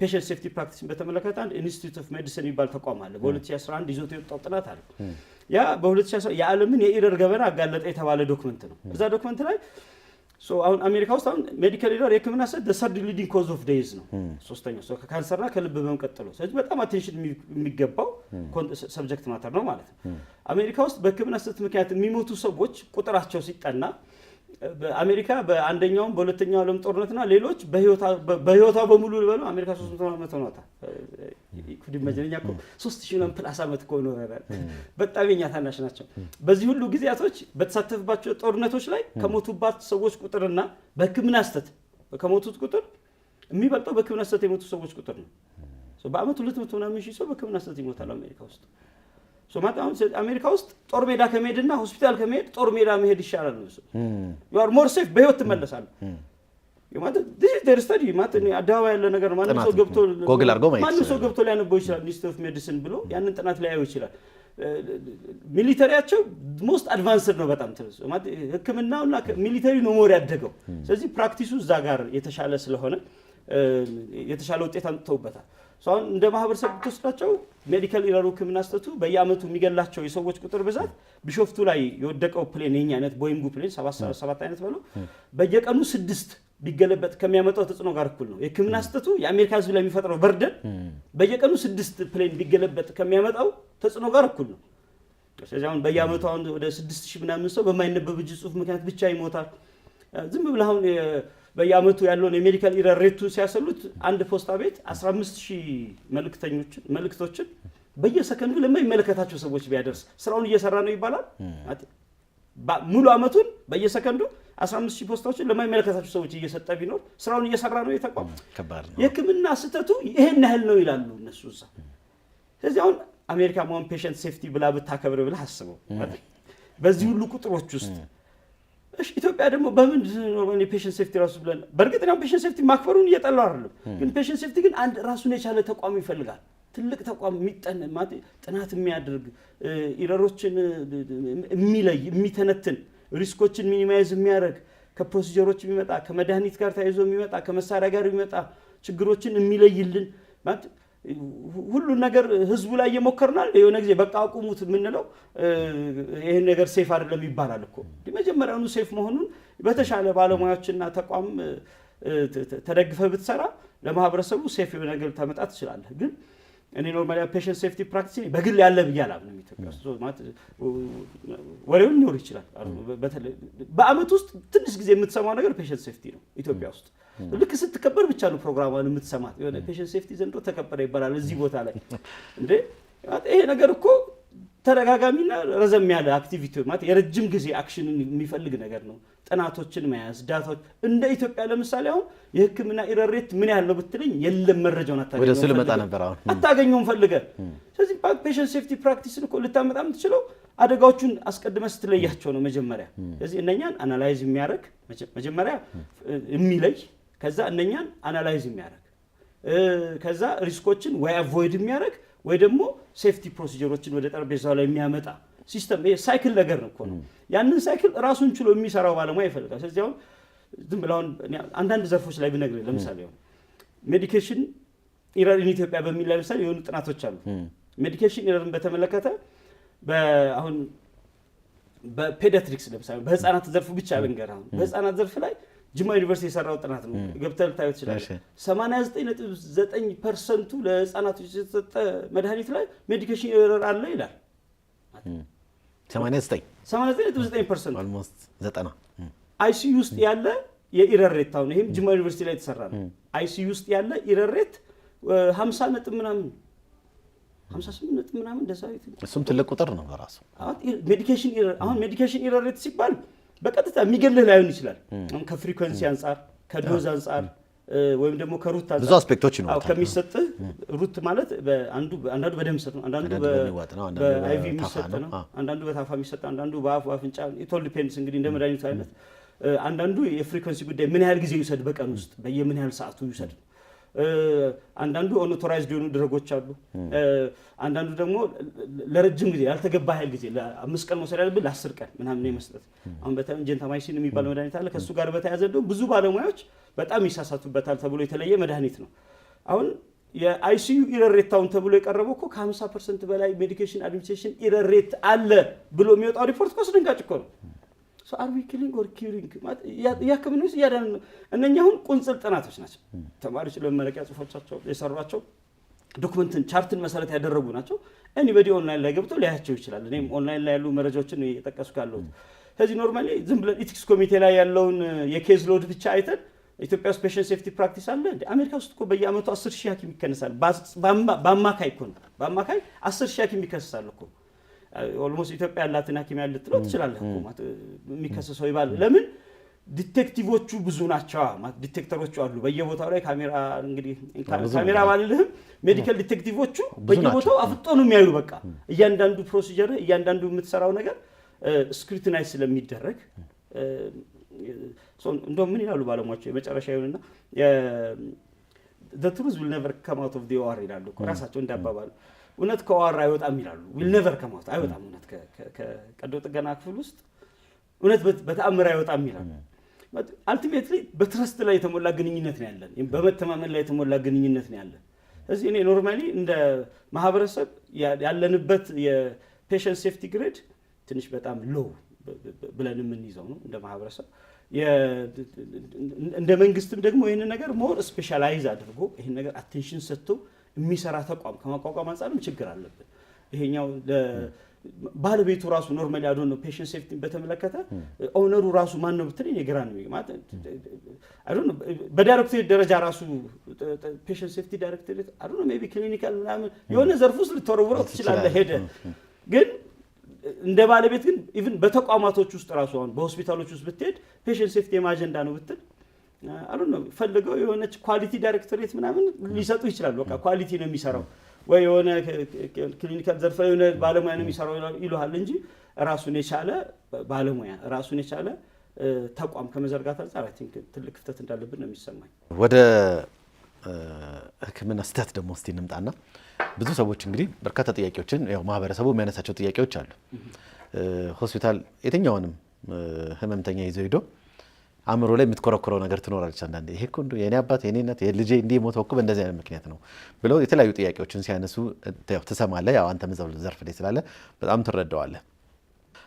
ፔሸንት ሴፍቲ ፕራክቲስን በተመለከተ አንድ ኢንስቲትዩት ኦፍ ሜዲሲን የሚባል ተቋም አለ። በ2011 ይዞት የወጣው ጥናት አለ። ያ በ2011 የዓለምን የኢረር ገበና አጋለጠ የተባለ ዶክመንት ነው። እዛ ዶክመንት ላይ አሁን አሜሪካ ውስጥ አሁን ሜዲካል ኢረር የህክምና ሰት ሰርድ ሊዲንግ ኮዝ ኦፍ ዴዝ ነው፣ ሶስተኛው ከካንሰርና ከልብ ህመም ቀጥሎ። ስለዚህ በጣም አቴንሽን የሚገባው ሰብጀክት ማተር ነው ማለት ነው። አሜሪካ ውስጥ በህክምና ሰት ምክንያት የሚሞቱ ሰዎች ቁጥራቸው ሲጠና በአሜሪካ በአንደኛውም በሁለተኛው ዓለም ጦርነትና ሌሎች በህይወቷ በሙሉ ልበሉ አሜሪካ 300 ዓመት ሆኗታል። ኩዲ መጀነኛ እኮ 3000 ፕላስ ዓመት እኮ ኖረናል። በጣም የኛ ታናሽ ናቸው። በዚህ ሁሉ ጊዜያቶች በተሳተፉባቸው ጦርነቶች ላይ ከሞቱባት ሰዎች ቁጥርና በህክምና ስህተት ከሞቱት ቁጥር የሚበልጠው በህክምና ስህተት የሞቱ ሰዎች ቁጥር ነው። በአመት 200 ምናምን ሺህ ሰው በህክምና ስህተት ይሞታል አሜሪካ ውስጥ። አሜሪካ ውስጥ ጦር ሜዳ ከመሄድና ሆስፒታል ከመሄድ ጦር ሜዳ መሄድ ይሻላል ነው። you are more safe በህይወት ትመለሳለህ። አደባባይ ያለ ነገር ማንም ሰው ገብቶ ሊያነበው ይችላል። ኢንስቲትዩት ኦፍ ሜዲሲን ብሎ ያንን ጥናት ሊያየው ይችላል። ሚሊተሪያቸው ሞስት አድቫንስድ ነው በጣም ህክምናውና ሚሊተሪ ነው ሞር ያደገው። ስለዚህ ፕራክቲሱ እዛ ጋር የተሻለ ስለሆነ የተሻለ ውጤት አምጥተውበታል። አሁን እንደ ማህበረሰብ ብትወስዳቸው ሜዲካል ኢረሩ ህክምና ስህተቱ በየዓመቱ የሚገላቸው የሰዎች ቁጥር ብዛት ቢሾፍቱ ላይ የወደቀው ፕሌን የኛ አይነት ቦይንጉ ፕሌን 7 አይነት ብለው በየቀኑ 6 ቢገለበጥ ከሚያመጣው ተጽዕኖ ጋር እኩል ነው። የህክምና ስህተቱ የአሜሪካ ህዝብ ላይ የሚፈጥረው በርደን በየቀኑ 6 ፕሌን ቢገለበጥ ከሚያመጣው ተጽዕኖ ጋር እኩል ነው። ስለዚህ አሁን በየዓመቱ አሁን ወደ 6000 ምናምን ሰው በማይነበብ እጅ ጽሁፍ ምክንያት ብቻ ይሞታል። ዝም ብለህ አሁን በየዓመቱ ያለውን የሜዲካል ኢረር ሬቱ ሲያሰሉት አንድ ፖስታ ቤት 15000 መልእክቶችን በየሰከንዱ ለማይመለከታቸው ሰዎች ቢያደርስ ስራውን እየሰራ ነው ይባላል። ሙሉ አመቱን በየሰከንዱ 15000 ፖስታዎችን ለማይመለከታቸው ሰዎች እየሰጠ ቢኖር ስራውን እየሰራ ነው የተቋም። የህክምና ስህተቱ ይሄን ያህል ነው ይላሉ እነሱ እዛ። ስለዚህ አሁን አሜሪካ መሆን ፔሸንት ሴፍቲ ብላ ብታከብር ብለህ አስበው በዚህ ሁሉ ቁጥሮች ውስጥ። እሺ ኢትዮጵያ ደግሞ በምን ኖርማሊ ፔሸንት ሴፍቲ ራሱ ብለን በእርግጥ ነው ፔሸንት ሴፍቲ ማክበሩን እየጠላው አይደለም። ግን ፔሸንት ሴፍቲ ግን አንድ ራሱን የቻለ ተቋም ይፈልጋል። ትልቅ ተቋም የሚጠን ጥናት የሚያደርግ ኢረሮችን የሚለይ የሚተነትን ሪስኮችን ሚኒማይዝ የሚያደርግ ከፕሮሲጀሮች የሚመጣ ከመድኃኒት ጋር ተያይዞ የሚመጣ ከመሳሪያ ጋር የሚመጣ ችግሮችን የሚለይልን ማለት ሁሉ ነገር ህዝቡ ላይ እየሞከርናል። የሆነ ጊዜ በቃ አቁሙት የምንለው ይሄን ነገር ሴፍ አይደለም ይባላል እኮ መጀመሪያውኑ ሴፍ መሆኑን በተሻለ ባለሙያዎችና ተቋም ተደግፈ ብትሰራ ለማህበረሰቡ ሴፍ የሆነ ነገር ታመጣ ትችላለህ። ግን እኔ ኖርማሊ ፔሸንት ሴፍቲ ፕራክቲስ በግል ያለ ብያለሁ ነው ኢትዮጵያ ውስጥ ማለት ወሬውን ሊኖር ይችላል። በአመት ውስጥ ትንሽ ጊዜ የምትሰማው ነገር ፔሸንት ሴፍቲ ነው ኢትዮጵያ ውስጥ። ልክ ስትከበር ብቻ ነው ፕሮግራሟን የምትሰማት። የሆነ ፔሸንት ሴፍቲ ዘንድሮ ተከበረ ይባላል እዚህ ቦታ ላይ እንዴ! ይሄ ነገር እኮ ተደጋጋሚና ረዘም ያለ አክቲቪቲ ማለት የረጅም ጊዜ አክሽንን የሚፈልግ ነገር ነው። ጥናቶችን መያዝ ዳታዎች እንደ ኢትዮጵያ ለምሳሌ አሁን የህክምና ኢረር ሬት ምን ያህል ነው ብትለኝ የለም መረጃውን አታገኘውም ፈልገህ። ስለዚህ ፔሸንት ሴፍቲ ፕራክቲስን እኮ ልታመጣ የምትችለው አደጋዎቹን አስቀድመህ ስትለያቸው ነው መጀመሪያ። ስለዚህ እነኛን አናላይዝ የሚያደርግ መጀመሪያ የሚለይ ከዛ እነኛን አናላይዝ የሚያደርግ ከዛ ሪስኮችን ወይ አቮይድ የሚያደርግ ወይ ደግሞ ሴፍቲ ፕሮሲጀሮችን ወደ ጠረጴዛው ላይ የሚያመጣ ሲስተም ሳይክል ነገር ነው እኮ ነው። ያንን ሳይክል ራሱን ችሎ የሚሰራው ባለሙያ ይፈልጋል። ስለዚህ አሁን ዝም ብለው አንዳንድ ዘርፎች ላይ ብነግርህ ለምሳሌ አሁን ሜዲኬሽን ኢረር ኢን ኢትዮጵያ በሚል ላይ ለምሳሌ የሆኑ ጥናቶች አሉ። ሜዲኬሽን ኢረርን በተመለከተ አሁን በፔዲያትሪክስ ለምሳሌ በህፃናት ዘርፍ ብቻ ልንገርህ። አሁን በህፃናት ዘርፍ ላይ ጅማ ዩኒቨርሲቲ የሰራው ጥናት ነው። ገብተህ ልታየው ትችላለህ። 89.9% ለህፃናቶች የተሰጠ መድኃኒት ላይ ሜዲኬሽን ኢረር አለ ይላል። 89.9% ኦልሞስት 90 አይሲዩ ውስጥ ያለ የኢረር ሬት አሁን ይሄም ጅማ ዩኒቨርሲቲ ላይ የተሰራ ነው። አይሲዩ ውስጥ ያለ ኢረር ሬት 50 ነጥብ ምናምን 58 ነጥብ ምናምን እንደዛ ይተኛል። እሱም ትልቅ ቁጥር ነው በራሱ። ሜዲኬሽን ኢረር ሬት ሲባል በቀጥታ የሚገልህ ላይሆን ይችላል። አሁን ከፍሪኩዌንሲ አንፃር ከዶዝ አንፃር ወይም ደግሞ ከሩት አንፃር ብዙ አስፔክቶች ይኖራሉ። ከሚሰጥህ ሩት ማለት አንዳንዱ በደም ስር ነው፣ አንዳንዱ በአይቪ የሚሰጥ ነው፣ አንዳንዱ በታፋ የሚሰጥ፣ አንዳንዱ በአፍ አፍንጫ ኢቶል ዲፔንድስ እንግዲህ እንደ መድኃኒቱ አይነት። አንዳንዱ የፍሪኩዌንሲ ጉዳይ ምን ያህል ጊዜ ይውሰድ በቀን ውስጥ በየምን ያህል ሰዓቱ ይውሰድ። አንዳንዱ ኦኖቶራይዝድ የሆኑ ድረጎች አሉ። አንዳንዱ ደግሞ ለረጅም ጊዜ ያልተገባ ያህል ጊዜ ለ5 ቀን መውሰድ ያለብህ ለ10 ቀን ምናምን የመስጠት አሁን በተለይ ጀንታማይሲን የሚባል መድኃኒት አለ። ከሱ ጋር በተያያዘ ደግሞ ብዙ ባለሙያዎች በጣም ይሳሳቱበታል ተብሎ የተለየ መድኃኒት ነው። አሁን የአይሲዩ ኢረር ሬት አሁን ተብሎ የቀረበው እኮ ከ50% በላይ ሜዲኬሽን አድሚኒስትሬሽን ኢረር ሬት አለ ብሎ የሚወጣው ሪፖርት እኮ አስደንጋጭ እኮ ነው። አር ዊ ኪሊንግ ኦር ኪሪንግ ያከምን ነው ያዳን ነው። እነኛ አሁን ቁንጽል ጥናቶች ናቸው። ተማሪዎች ለመመረቂያ ጽሁፎቻቸው የሰሯቸው ዶክመንትን ቻርትን መሰረት ያደረጉ ናቸው። ኤኒባዲ ኦንላይን ላይ ገብቶ ሊያያቸው ይችላል። እኔም ኦንላይን ላይ ያሉ መረጃዎችን እየጠቀስኩ ያለሁት። ስለዚህ ኖርማሊ ዝም ብለን ኢቲክስ ኮሚቴ ላይ ያለውን የኬዝ ሎድ ብቻ አይተን ኢትዮጵያ ውስጥ ፔሸንት ሴፍቲ ፕራክቲስ አለ እንዴ? አሜሪካ ውስጥ እኮ በየአመቱ 10,000 ሐኪም ይከነሳል። በአማካይ እኮ ነው በአማካይ 10,000 ሐኪም ይከሰሳል እኮ። ኦልሞስት ኢትዮጵያ ያላትን ሐኪም ያለ ልትለው ትችላለህ እኮ ማለት የሚከሰሰው ይባል። ለምን ዲቴክቲቮቹ ብዙ ናቸው ማለት ዲቴክተሮቹ አሉ በየቦታው ላይ ካሜራ እንግዲህ ካሜራ ባልልህም ሜዲካል ዲቴክቲቮቹ በየቦታው አፍጦ ነው የሚያዩ። በቃ እያንዳንዱ ፕሮሲጀር እያንዳንዱ የምትሰራው ነገር ስክሩቲናይዝ ስለሚደረግ እንደውም ምን ይላሉ ባለሙያዎች የመጨረሻ ይሁንና the truth will never come out of the OR ይላሉ እኮ ራሳቸው እንዳባባሉ። እውነት ከOR አይወጣም ይላሉ። will never come out አይወጣም። እውነት ከቀዶ ጥገና ክፍል ውስጥ እውነት በተአምር አይወጣም ይላሉ። አልቲሜትሊ በትረስት ላይ የተሞላ ግንኙነት ነው ያለን፣ በመተማመን ላይ የተሞላ ግንኙነት ነው ያለን። ስለዚህ እኔ ኖርማሊ እንደ ማህበረሰብ ያለንበት የፔሸንት ሴፍቲ ግሬድ ትንሽ በጣም ሎው ብለን የምንይዘው ነው እንደ ማህበረሰብ። እንደ መንግስትም ደግሞ ይህንን ነገር ሞር ስፔሻላይዝ አድርጎ ይህን ነገር አቴንሽን ሰጥቶ የሚሰራ ተቋም ከማቋቋም አንጻርም ችግር አለብን። ይሄኛው ባለቤቱ ራሱ ኖርማሊ አዶ ነው ፔሸንት ሴፍቲ በተመለከተ ኦነሩ ራሱ ማን ነው ብትል የግራ ነው ማለት አዶ ነው። በዳይሬክቶሬት ደረጃ ራሱ ፔሸንት ሴፍቲ ዳይሬክቶሬት አዶ ነው ሜቢ ክሊኒካል ምናምን የሆነ ዘርፍ ውስጥ ልትወረውረው ትችላለህ ሄደ ግን እንደ ባለቤት ግን ኢቭን በተቋማቶች ውስጥ ራሱ አሁን በሆስፒታሎች ውስጥ ብትሄድ ፔሸንት ሴፍቲ የማጀንዳ ነው ብትል አሉ ነው ፈልገው የሆነች ኳሊቲ ዳይሬክቶሬት ምናምን ሊሰጡ ይችላሉ። በቃ ኳሊቲ ነው የሚሰራው ወይ የሆነ ክሊኒካል ዘርፍ የሆነ ባለሙያ ነው የሚሰራው ይሉሃል እንጂ ራሱን የቻለ ባለሙያ ራሱን የቻለ ተቋም ከመዘርጋት አንፃር አይ ቲንክ ትልቅ ክፍተት እንዳለብን ነው የሚሰማኝ። ወደ ሕክምና ስህተት ደግሞ እስቲ እንምጣና ብዙ ሰዎች እንግዲህ በርካታ ጥያቄዎችን ያው ማህበረሰቡ የሚያነሳቸው ጥያቄዎች አሉ። ሆስፒታል የትኛውንም ህመምተኛ ይዘው ሄዶ አእምሮ ላይ የምትኮረኮረው ነገር ትኖራለች። አንዳንዴ ይሄ እኮ የኔ አባት የኔ እናት የልጄ እንዲህ ሞተው እኮ በእንደዚህ አይነት ምክንያት ነው ብለው የተለያዩ ጥያቄዎችን ሲያነሱ ትሰማለህ። ያው አንተም እዛው ዘርፍ ላይ ስላለ በጣም ትረዳዋለህ።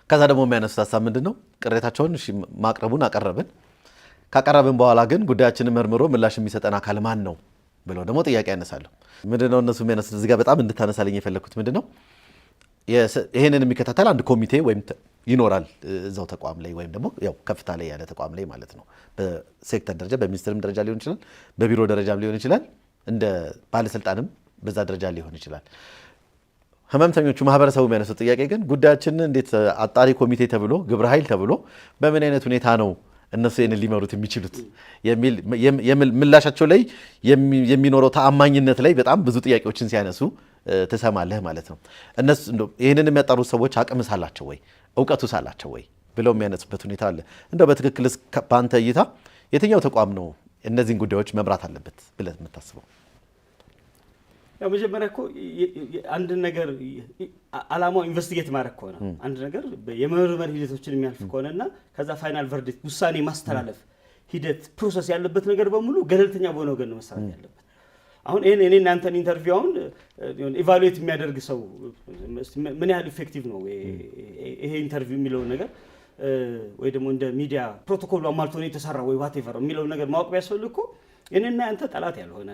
ከዛ ደግሞ የሚያነሱት ሀሳብ ምንድን ነው? ቅሬታቸውን ማቅረቡን አቀረብን። ካቀረብን በኋላ ግን ጉዳያችንን መርምሮ ምላሽ የሚሰጠን አካል ማን ነው ብለው ደግሞ ጥያቄ ያነሳሉ። ምንድነው እነሱ የሚያነሱት? እዚህ ጋር በጣም እንድታነሳልኝ የፈለግኩት ምንድነው ይሄንን የሚከታተል አንድ ኮሚቴ ወይም ይኖራል እዛው ተቋም ላይ ወይም ደግሞ ያው ከፍታ ላይ ያለ ተቋም ላይ ማለት ነው። በሴክተር ደረጃ በሚኒስትርም ደረጃ ሊሆን ይችላል፣ በቢሮ ደረጃም ሊሆን ይችላል፣ እንደ ባለስልጣንም በዛ ደረጃ ሊሆን ይችላል። ህመምተኞቹ ማህበረሰቡ የሚያነሱት ጥያቄ ግን ጉዳያችንን እንዴት አጣሪ ኮሚቴ ተብሎ ግብረ ኃይል ተብሎ በምን አይነት ሁኔታ ነው እነሱ ይሄንን ሊመሩት የሚችሉት የሚል ምላሻቸው ላይ የሚኖረው ተአማኝነት ላይ በጣም ብዙ ጥያቄዎችን ሲያነሱ ትሰማለህ ማለት ነው። እነሱ ይሄንን የሚያጣሩ ሰዎች አቅም ሳላቸው ወይ እውቀቱ ሳላቸው ወይ ብለው የሚያነሱበት ሁኔታ አለ። እንደው በትክክል በአንተ እይታ የትኛው ተቋም ነው እነዚህን ጉዳዮች መምራት አለበት ብለህ የምታስበው? ያው መጀመሪያ እኮ አንድ ነገር አላማው ኢንቨስቲጌት ማድረግ ከሆነ አንድ ነገር የመመርመር ሂደቶችን የሚያልፍ ከሆነና ከዛ ፋይናል ቨርዲክት ውሳኔ ማስተላለፍ ሂደት ፕሮሰስ ያለበት ነገር በሙሉ ገለልተኛ በሆነ ወገን ነው መሰራት ያለበት። አሁን እኔ እናንተን ኢንተርቪው አሁን ኢቫሉዌት የሚያደርግ ሰው ምን ያህል ኢፌክቲቭ ነው ይሄ ኢንተርቪው የሚለው ነገር ወይ ደግሞ እንደ ሚዲያ ፕሮቶኮል አሟልቶ ነው የተሰራው ወይ ዋቴቨር የሚለው ነገር ማወቅ ቢያስፈልግ እኮ እኔና አንተ ጠላት ያልሆነ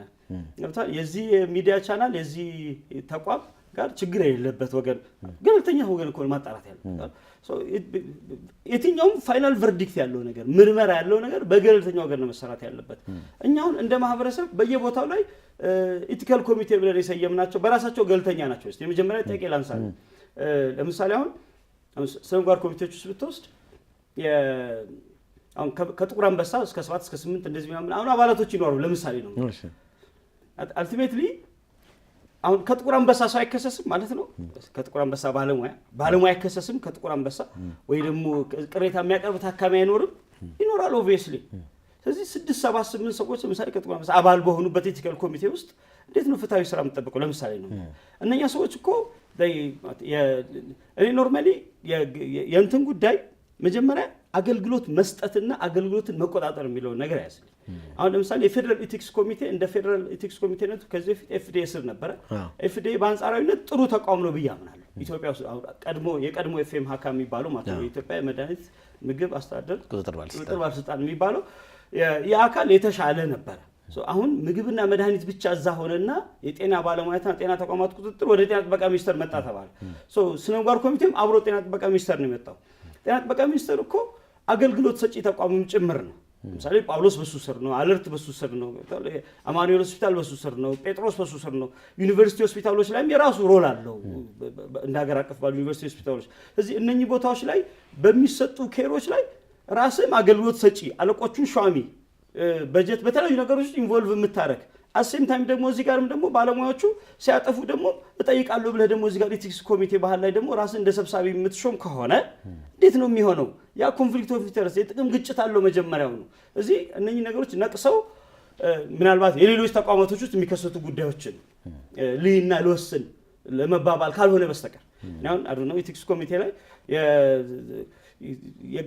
የዚህ ሚዲያ ቻናል የዚህ ተቋም ጋር ችግር የሌለበት ወገን ገለልተኛ ወገን እኮ ማጣራት ያለበት የትኛውም ፋይናል ቨርዲክት ያለው ነገር ምርመራ ያለው ነገር በገለልተኛ ወገን ነው መሰራት ያለበት። እኛ አሁን እንደ ማህበረሰብ በየቦታው ላይ ኢቲካል ኮሚቴ ብለን የሰየምናቸው በራሳቸው ገለልተኛ ናቸው። እስቲ የመጀመሪያ ጥያቄ ላንሳለ። ለምሳሌ አሁን ስነምግባር ኮሚቴዎች ውስጥ ብትወስድ አሁን ከጥቁር አንበሳ እስከ 7 እስከ 8 እንደዚህ ምናምን አሁን አባላቶች ይኖራሉ። ለምሳሌ ነው አልቲሜትሊ አሁን ከጥቁር አንበሳ ሰው አይከሰስም ማለት ነው። ከጥቁር አንበሳ ባለሙያ አይከሰስም ከጥቁር አንበሳ ወይ ደግሞ ቅሬታ የሚያቀርብ ታካሚ አይኖርም? ይኖራል ኦብቪየስሊ። ስለዚህ 6 7 8 ሰዎች ለምሳሌ ከጥቁር አንበሳ አባል በሆኑበት ኤቲካል ኮሚቴ ውስጥ እንዴት ነው ፍትሃዊ ስራ የምትጠብቀው? ለምሳሌ ነው እነኛ ሰዎች እኮ እኔ ኖርማሊ የእንትን ጉዳይ መጀመሪያ አገልግሎት መስጠትና አገልግሎትን መቆጣጠር የሚለው ነገር ያስል። አሁን ለምሳሌ የፌደራል ኢቲክስ ኮሚቴ እንደ ፌደራል ኢቲክስ ኮሚቴነቱ ከዚህ በፊት ኤፍዲኤ ስር ነበረ። ኤፍዲኤ በአንጻራዊነት ጥሩ ተቋም ነው ብዬ አምናለሁ። ኢትዮጵያ ውስጥ የቀድሞ ኤፍኤም ሀካ የሚባለው ማለት ነው የኢትዮጵያ መድኃኒት ምግብ አስተዳደር ቁጥጥር ባለስልጣን የሚባለው የአካል የተሻለ ነበረ። አሁን ምግብና መድኃኒት ብቻ እዛ ሆነና የጤና ባለሙያትና ጤና ተቋማት ቁጥጥር ወደ ጤና ጥበቃ ሚኒስቴር መጣ ተባለ። ስነምግባር ኮሚቴም አብሮ ጤና ጥበቃ ሚኒስቴር ነው የመጣው። ጤና ጥበቃ ሚኒስቴር እኮ አገልግሎት ሰጪ ተቋምም ጭምር ነው። ለምሳሌ ጳውሎስ በሱ ስር ነው፣ አለርት በሱ ስር ነው፣ አማኑኤል ሆስፒታል በሱ ስር ነው፣ ጴጥሮስ በሱ ስር ነው። ዩኒቨርሲቲ ሆስፒታሎች ላይም የራሱ ሮል አለው እንደ ሀገር አቀፍ ባሉ ዩኒቨርሲቲ ሆስፒታሎች። ስለዚህ እነኚህ ቦታዎች ላይ በሚሰጡ ኬሮች ላይ ራስም አገልግሎት ሰጪ አለቆቹን ሿሚ በጀት በተለያዩ ነገሮች ኢንቮልቭ የምታረግ አሴም ታይም ደግሞ እዚህ ጋርም ደግሞ ባለሙያዎቹ ሲያጠፉ ደግሞ እጠይቃለሁ ብለህ ደግሞ እዚህ ጋር ኢቲክስ ኮሚቴ ባህል ላይ ደግሞ ራስን እንደ ሰብሳቢ የምትሾም ከሆነ እንዴት ነው የሚሆነው? ያ ኮንፍሊክት ኦፍ ኢንተረስት የጥቅም ግጭት አለው መጀመሪያው ነው። እዚህ እነኚህ ነገሮች ነቅሰው ምናልባት የሌሎች ተቋማቶች ውስጥ የሚከሰቱ ጉዳዮችን ልይና ልወስን ለመባባል ካልሆነ በስተቀር አሁን አዱና ኢቲክስ ኮሚቴ ላይ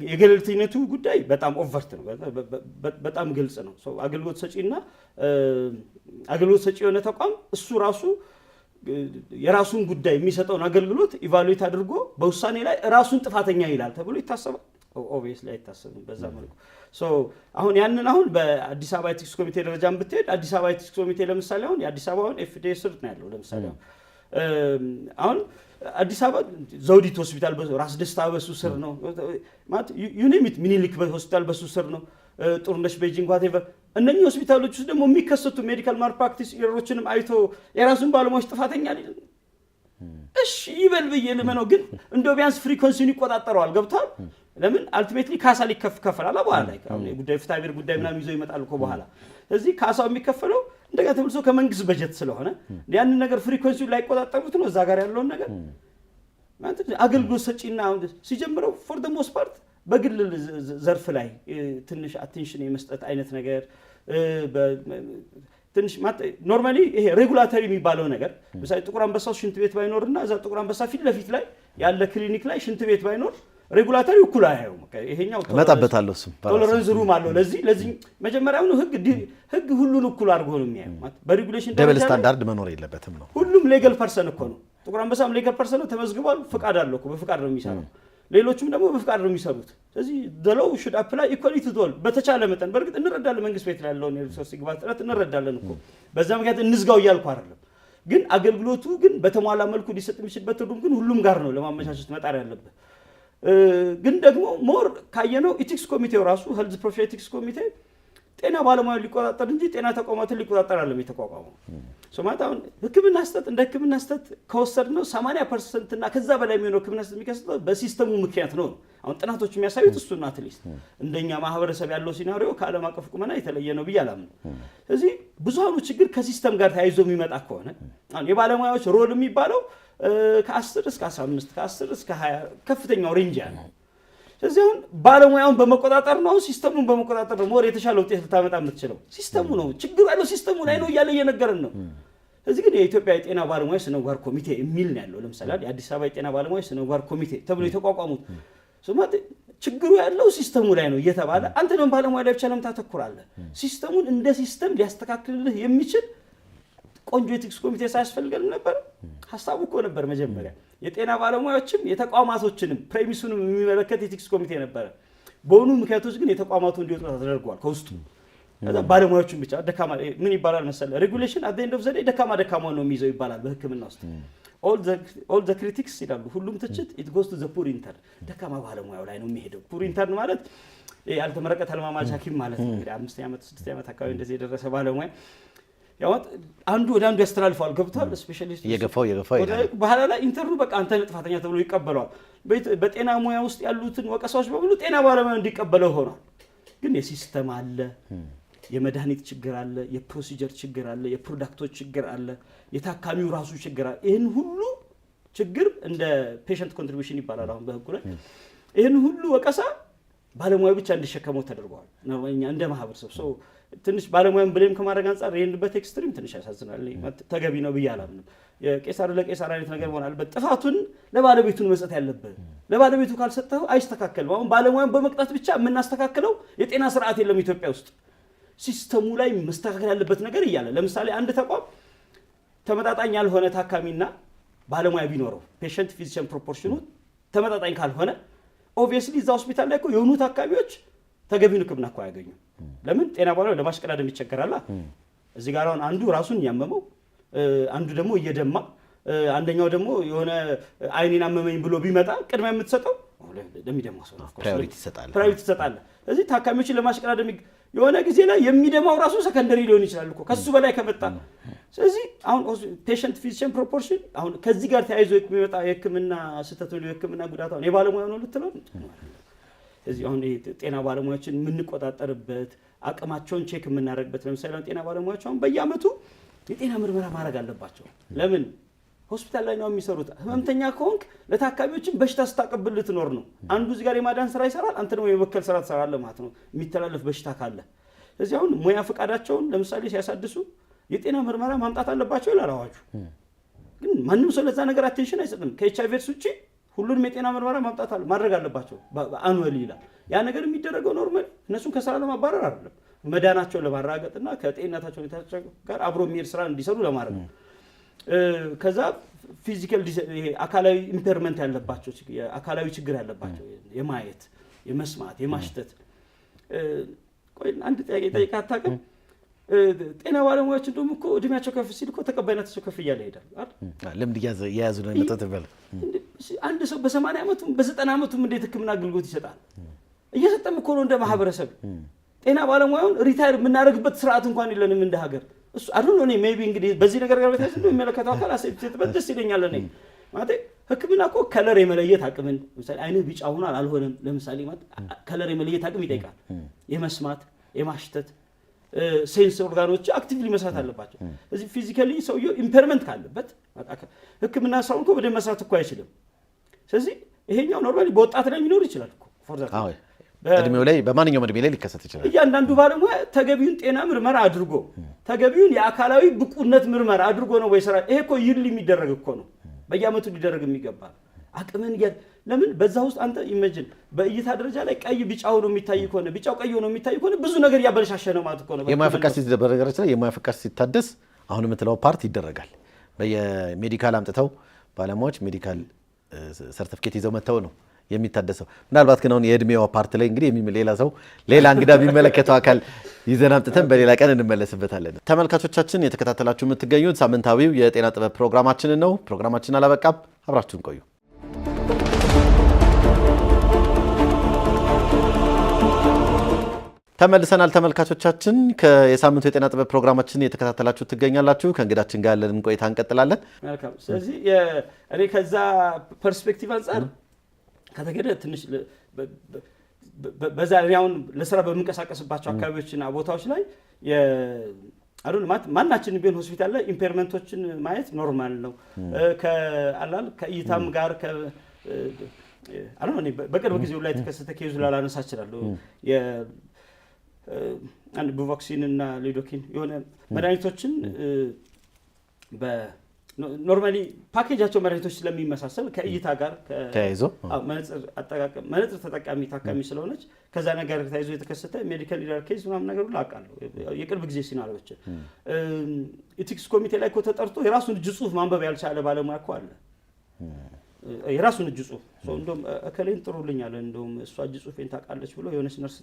የገለልተኝነቱ ጉዳይ በጣም ኦቨርት ነው፣ በጣም ግልጽ ነው። አገልግሎት ሰጪና አገልግሎት ሰጪ የሆነ ተቋም እሱ ራሱ የራሱን ጉዳይ የሚሰጠውን አገልግሎት ኢቫሉዌት አድርጎ በውሳኔ ላይ ራሱን ጥፋተኛ ይላል ተብሎ ይታሰባል? ኦብቪየስሊ አይታሰብም በዛ መልኩ። አሁን ያንን አሁን በአዲስ አበባ ኢቲክስ ኮሚቴ ደረጃም ብትሄድ አዲስ አበባ ኢቲክስ ኮሚቴ ለምሳሌ አሁን የአዲስ አበባ አሁን ኤፍዲኤ ስር ነው ያለው። ለምሳሌ አሁን አዲስ አበባ ዘውዲት ሆስፒታል ራስ ደስታ በሱ ስር ነው ማለት ዩኒሚት ሚኒሊክ ሆስፒታል በሱ ስር ነው። ጥሩነሽ ቤጂንግ ዋቴቨር እነኚህ ሆስፒታሎች ውስጥ ደግሞ የሚከሰቱ ሜዲካል ማልፕራክቲስ ኤረሮችንም አይቶ የራሱን ባለሙያዎች ጥፋተኛ አይደል? እሺ ይበል ብዬ ልመነው፣ ግን እንደው ቢያንስ ፍሪኮንሲውን ይቆጣጠረዋል። ገብቷል? ለምን አልቲሜትሊ ካሳ ሊከፈላል በኋላ ላይ ጉዳይ ፍትሐ ብሔር ጉዳይ ምናምን ይዞ ይመጣል እኮ በኋላ። ስለዚህ ካሳው የሚከፈለው እንደገና ተመልሶ ከመንግስት በጀት ስለሆነ ያንን ነገር ፍሪኮንሲውን ላይ ቆጣጠሩት ነው እዛ ጋር ያለውን ነገር ማለት አገልግሎት ሰጪና ሲጀምረው ፎር ዘ ሞስት ፓርት በግል ዘርፍ ላይ ትንሽ አቴንሽን የመስጠት አይነት ነገር ትንሽ ኖርማሊ ይሄ ሬጉላተሪ የሚባለው ነገር ምሳሌ ጥቁር አንበሳ ሽንት ቤት ባይኖርና እዛ ጥቁር አንበሳ ፊት ለፊት ላይ ያለ ክሊኒክ ላይ ሽንት ቤት ባይኖር ሬጉላተሪ እኩል አያየውም። ይሄኛው መጣበታለሁ እሱም ቶለረንስ ሩም አለው። ለዚህ መጀመሪያውኑ ህግ ሁሉን እኩል አድርጎ ነው የሚያየው ማለት በሬጉሌሽን ደብል ስታንዳርድ መኖር የለበትም ነው። ሁሉም ሌጋል ፐርሰን እኮ ነው። ጥቁር አንበሳም ሌጋል ፐርሰን ነው፣ ተመዝግቧል፣ ፍቃድ አለው እኮ በፍቃድ ነው የሚሰራው። ሌሎችም ደግሞ በፍቃድ ነው የሚሰሩት። ስለዚህ the law should apply equally to all በተቻለ መጠን በርግጥ እንረዳለን፣ መንግስት ቤት ላይ ያለውን የሪሶርስ ግባት ጥረት እንረዳለን እኮ በዛ ምክንያት እንዝጋው እያልኩ አይደለም። ግን አገልግሎቱ ግን በተሟላ መልኩ ሊሰጥ የሚችልበት ትርጉም ግን ሁሉም ጋር ነው ለማመቻቸት መጣር ያለበት። ግን ደግሞ ሞር ካየነው ኢቲክስ ኮሚቴው ራሱ ሄልዝ ፕሮፌሽን ኢቲክስ ኮሚቴ ጤና ባለሙያ ሊቆጣጠር እንጂ ጤና ተቋማትን ሊቆጣጠር አይደለም የተቋቋመው። ሶማታ አሁን ህክምና ስህተት እንደ ህክምና ስህተት ከወሰድነው 80% እና ከዛ በላይ የሚሆነው ህክምና ስህተት የሚከሰተው በሲስተሙ ምክንያት ነው። አሁን ጥናቶች የሚያሳዩት እሱና አትሊስት እንደኛ ማህበረሰብ ያለው ሲናሪዮ ከዓለም አቀፍ ቁመና የተለየ ነው ብዬ አላምንም። ስለዚህ ብዙሃኑ ችግር ከሲስተም ጋር ተያይዞ የሚመጣ ከሆነ አሁን የባለሙያዎች ሮል የሚባለው ከ10 እስከ 15 ከ10 እስከ 20 ከፍተኛው ሬንጅ ያለው። ስለዚህ አሁን ባለሙያውን በመቆጣጠር ነው ሲስተሙን በመቆጣጠር ነው ሞር የተሻለ ውጤት ልታመጣ የምትችለው። ሲስተሙ ነው ችግሩ ያለው ሲስተሙ ላይ ነው እያለ እየነገረን ነው። ስለዚህ ግን የኢትዮጵያ የጤና ባለሙያ ስነ ምግባር ኮሚቴ የሚል ነው ያለው። ለምሳሌ የአዲስ አበባ የጤና ባለሙያ ስነ ምግባር ኮሚቴ ተብሎ የተቋቋሙት ሶማቴ ችግሩ ያለው ሲስተሙ ላይ ነው እየተባለ አንተ ነው ባለሙያ ላይ ብቻ ለምን ታተኩራለህ? ሲስተሙን እንደ ሲስተም ሊያስተካክልልህ የሚችል ቆንጆ ኤቲክስ ኮሚቴ ሳያስፈልገን ነበር። ሐሳቡ እኮ ነበር መጀመሪያ የጤና ባለሙያዎችም የተቋማቶችንም ፕሬሚሱንም የሚመለከት ኤቲክስ ኮሚቴ ነበር። በሆኑ ምክንያቶች ግን የተቋማቱ እንዲወጡ ተደርጓል ከውስጡ። ባለሙያዎቹም ብቻ ደካማ ምን ይባላል መሰለ ሬጉሌሽን አት ዘ ኤንድ ኦፍ ዘ ዴይ ደካማ ነው የሚይዘው ይባላል በህክምና ውስጥ። ኦል ዘ ክሪቲክስ ይላሉ ሁሉም ትችት ኢት ጎስ ቱ ዘ ፑር ኢንተርን ደካማ ባለሙያው ላይ ነው የሚሄደው። ፑር ኢንተርን ማለት ያልተመረቀ ተለማማጅ ሐኪም ማለት ነው። እንግዲህ 5 ዓመት 6 ዓመት አካባቢ እንደዚህ የደረሰ ባለሙያ ያወጥ አንዱ ወደ አንዱ ያስተላልፋል ገብቷል። ስፔሻሊስት የገፋው በኋላ ላይ ኢንተርኑ በቃ አንተ ጥፋተኛ ተብሎ ይቀበለዋል። በጤና ሙያ ውስጥ ያሉትን ወቀሳዎች በሙሉ ጤና ባለሙያ እንዲቀበለው ሆኗል። ግን የሲስተም አለ፣ የመድኃኒት ችግር አለ፣ የፕሮሲጀር ችግር አለ፣ የፕሮዳክቶች ችግር አለ፣ የታካሚው ራሱ ችግር አለ። ይህን ሁሉ ችግር እንደ ፔሸንት ኮንትሪቢዩሽን ይባላል አሁን በህጉ ላይ ይህን ሁሉ ወቀሳ ባለሙያ ብቻ እንዲሸከመው ተደርጓል። እኛ እንደ ማህበረሰብ ሰው ትንሽ ባለሙያን ብሌም ከማድረግ አንጻር ይሄንበት ኤክስትሪም ትንሽ ያሳዝናል። ተገቢ ነው ብዬ አላምንም። የቄሳር ለቄሳር አይነት ነገር መሆን አለበት። ጥፋቱን ለባለቤቱን መስጠት ያለበት ለባለቤቱ ካልሰጠው አይስተካከልም። አሁን ባለሙያን በመቅጣት ብቻ የምናስተካክለው የጤና ስርዓት የለም ኢትዮጵያ ውስጥ። ሲስተሙ ላይ መስተካከል ያለበት ነገር እያለ ለምሳሌ አንድ ተቋም ተመጣጣኝ ያልሆነ ታካሚና ባለሙያ ቢኖረው ፔሸንት ፊዚሽን ፕሮፖርሽኑ ተመጣጣኝ ካልሆነ ኦብቪየስሊ እዛ ሆስፒታል ላይ እኮ የሆኑ ታካሚዎች ተገቢውን ሕክምና እኮ አያገኙም። ለምን ጤና ባለሙያ ለማሽቀዳደም ይቸገራል። እዚህ ጋር አሁን አንዱ ራሱን እያመመው አንዱ ደግሞ እየደማ አንደኛው ደግሞ የሆነ አይኔን አመመኝ ብሎ ቢመጣ ቅድሚያ የምትሰጠው ለሚደማው ሰው ነው። ፕራዮሪቲ ትሰጣለህ። እዚህ ታካሚዎችን ለማሽቀዳደም የሆነ ጊዜ ላይ የሚደማው ራሱ ሰከንደሪ ሊሆን ይችላል እኮ ከሱ በላይ ከመጣ። ስለዚህ አሁን ፔሸንት ፊዚሽን ፕሮፖርሽን አሁን ከዚህ ጋር ተያይዞ የሚመጣ የሕክምና ስህተት ነው የሕክምና ጉዳት አሁን የባለሙያ ነው ልትለው። ስለዚህ አሁን ጤና ባለሙያዎችን የምንቆጣጠርበት አቅማቸውን ቼክ የምናደርግበት ለምሳሌ ጤና ባለሙያዎች አሁን በየአመቱ የጤና ምርመራ ማድረግ አለባቸው። ለምን ሆስፒታል ላይ ነው የሚሰሩት። ህመምተኛ ከሆንክ ለታካሚዎችን በሽታ ስታቀብል ልትኖር ነው። አንዱ እዚህ ጋር የማዳን ስራ ይሰራል፣ አንተ ደግሞ የመከል ስራ ትሰራለህ ማለት ነው የሚተላለፍ በሽታ ካለ። ስለዚህ አሁን ሙያ ፈቃዳቸውን ለምሳሌ ሲያሳድሱ የጤና ምርመራ ማምጣት አለባቸው ይላል አዋጁ። ግን ማንም ሰው ለዛ ነገር አቴንሽን አይሰጥም። ከኤችአይቪ ኤድስ ውጪ ሁሉንም የጤና ምርመራ ማምጣት ማድረግ አለባቸው አኑዋሊ ይላል። ያ ነገር የሚደረገው ኖርማሊ እነሱን ከስራ ለማባረር አይደለም፣ መዳናቸውን ለማረጋገጥና ከጤንነታቸው ጋር አብሮ የሚሄድ ስራ እንዲሰሩ ለማድረግ ነው። ከዛ ፊዚካል ይሄ አካላዊ ኢምፔርመንት ያለባቸው አካላዊ ችግር ያለባቸው የማየት፣ የመስማት፣ የማሽተት ቆይ አንድ ጥያቄ ጠይቃ አታውቅም? ጤና ባለሙያዎች እንደውም እኮ እድሜያቸው ከፍ ሲል እኮ ተቀባይነታቸው ከፍ እያለ ይሄዳል አይደል? ልምድ እየያዙ ነው የመጡት በል። አንድ ሰው በ80 ዓመቱም በ90 ዓመቱም እንዴት ህክምና አገልግሎት ይሰጣል? እየሰጠም እኮ ነው እንደ ማህበረሰብ። ጤና ባለሙያውን ሪታየር የምናደርግበት ስርዓት እንኳን የለንም እንደ ሀገር። እሱ አይደል ነው ሜቢ እንግዲህ በዚህ ነገር ጋር በተያያዘ ነው የሚመለከተው አካል አሰብት ደስ ይለኛል። እኔ ማለት ህክምና እኮ ከለር የመለየት አቅምን ለምሳሌ አይንህ ቢጫ ሆኗል አልሆነም ለምሳሌ ማለት ከለር የመለየት አቅም ይጠይቃል። የመስማት፣ የማሽተት ሴንስ ኦርጋኖች አክቲቭሊ መስራት አለባቸው። እዚህ ፊዚካሊ ሰውየው ኢምፔርመንት ካለበት ህክምና ስራውን እኮ በደንብ መስራት እኮ አይችልም። ስለዚህ ይሄኛው ኖርማሊ በወጣት ላይ ሊኖር ይችላል እኮ እድሜው ላይ በማንኛውም እድሜ ላይ ሊከሰት ይችላል። እያንዳንዱ ባለሙያ ተገቢውን ጤና ምርመራ አድርጎ ተገቢውን የአካላዊ ብቁነት ምርመራ አድርጎ ነው ወይ ስራ። ይሄ እኮ ይል የሚደረግ እኮ ነው፣ በየአመቱ ሊደረግ የሚገባ አቅምን ለምን በዛ ውስጥ አንተ ኢሜጂን በእይታ ደረጃ ላይ ቀይ ቢጫው ነው የሚታይ ከሆነ ቢጫው ቀይ ነው የሚታይ ከሆነ ብዙ ነገር ያበለሻሸ ነው ማለት እኮ ነው። የሙያ ፍቃድ ሲታደስ አሁን የምትለው ፓርት ይደረጋል። በየሜዲካል አምጥተው ባለሙያዎች ሜዲካል ሰርቲፊኬት ይዘው መተው ነው የሚታደሰው። ምናልባት ግን አሁን የእድሜዋ ፓርት ላይ እንግዲህ ሌላ እንግዳ የሚመለከተው አካል ይዘን አምጥተን በሌላ ቀን እንመለስበታለን። ተመልካቾቻችን የተከታተላችሁ የምትገኙት ሳምንታዊው የጤና ጥበብ ፕሮግራማችንን ነው። ፕሮግራማችን አላበቃም፣ አብራችሁን ቆዩ። ተመልሰናል ተመልካቾቻችን። የሳምንቱ የጤና ጥበብ ፕሮግራማችን የተከታተላችሁ ትገኛላችሁ። ከእንግዳችን ጋር ያለንን ቆይታ እንቀጥላለን። መልካም። ስለዚህ እኔ ከዛ ፐርስፔክቲቭ አንፃር ከተገደ ትንሽ በዛ አሁን ለስራ በምንቀሳቀስባቸው አካባቢዎችና ቦታዎች ላይ ማናችንም ቢሆን ሆስፒታል ላይ ኢምፔርመንቶችን ማየት ኖርማል ነው። ከእይታም ጋር በቅርብ ጊዜው ላይ የተከሰተ ኬዙ ላላነሳ እችላለሁ። አንድ ቡቫክሲን እና ሊዶኪን የሆነ መድኃኒቶችን ኖርማሊ ፓኬጃቸው መድኃኒቶች ስለሚመሳሰል ከእይታ ጋር ተያይዞ መነጽር ተጠቃሚ ታካሚ ስለሆነች ከዛ ነገር ተያይዞ የተከሰተ ሜዲካል ኢረር ኬዝ ምናምን ነገር ሁሉ አውቃለሁ። የቅርብ ጊዜ ሲናሪዎች ኢቲክስ ኮሚቴ ላይ እኮ ተጠርቶ የራሱን እጅ ጽሑፍ ማንበብ ያልቻለ ባለሙያ እኮ አለ። የራሱን እጅ ጽሑፍ እንደውም እከሌን ጥሩልኛል እንደውም እሷ እጅ ጽሑፌን ታውቃለች ብሎ የሆነች ነርስ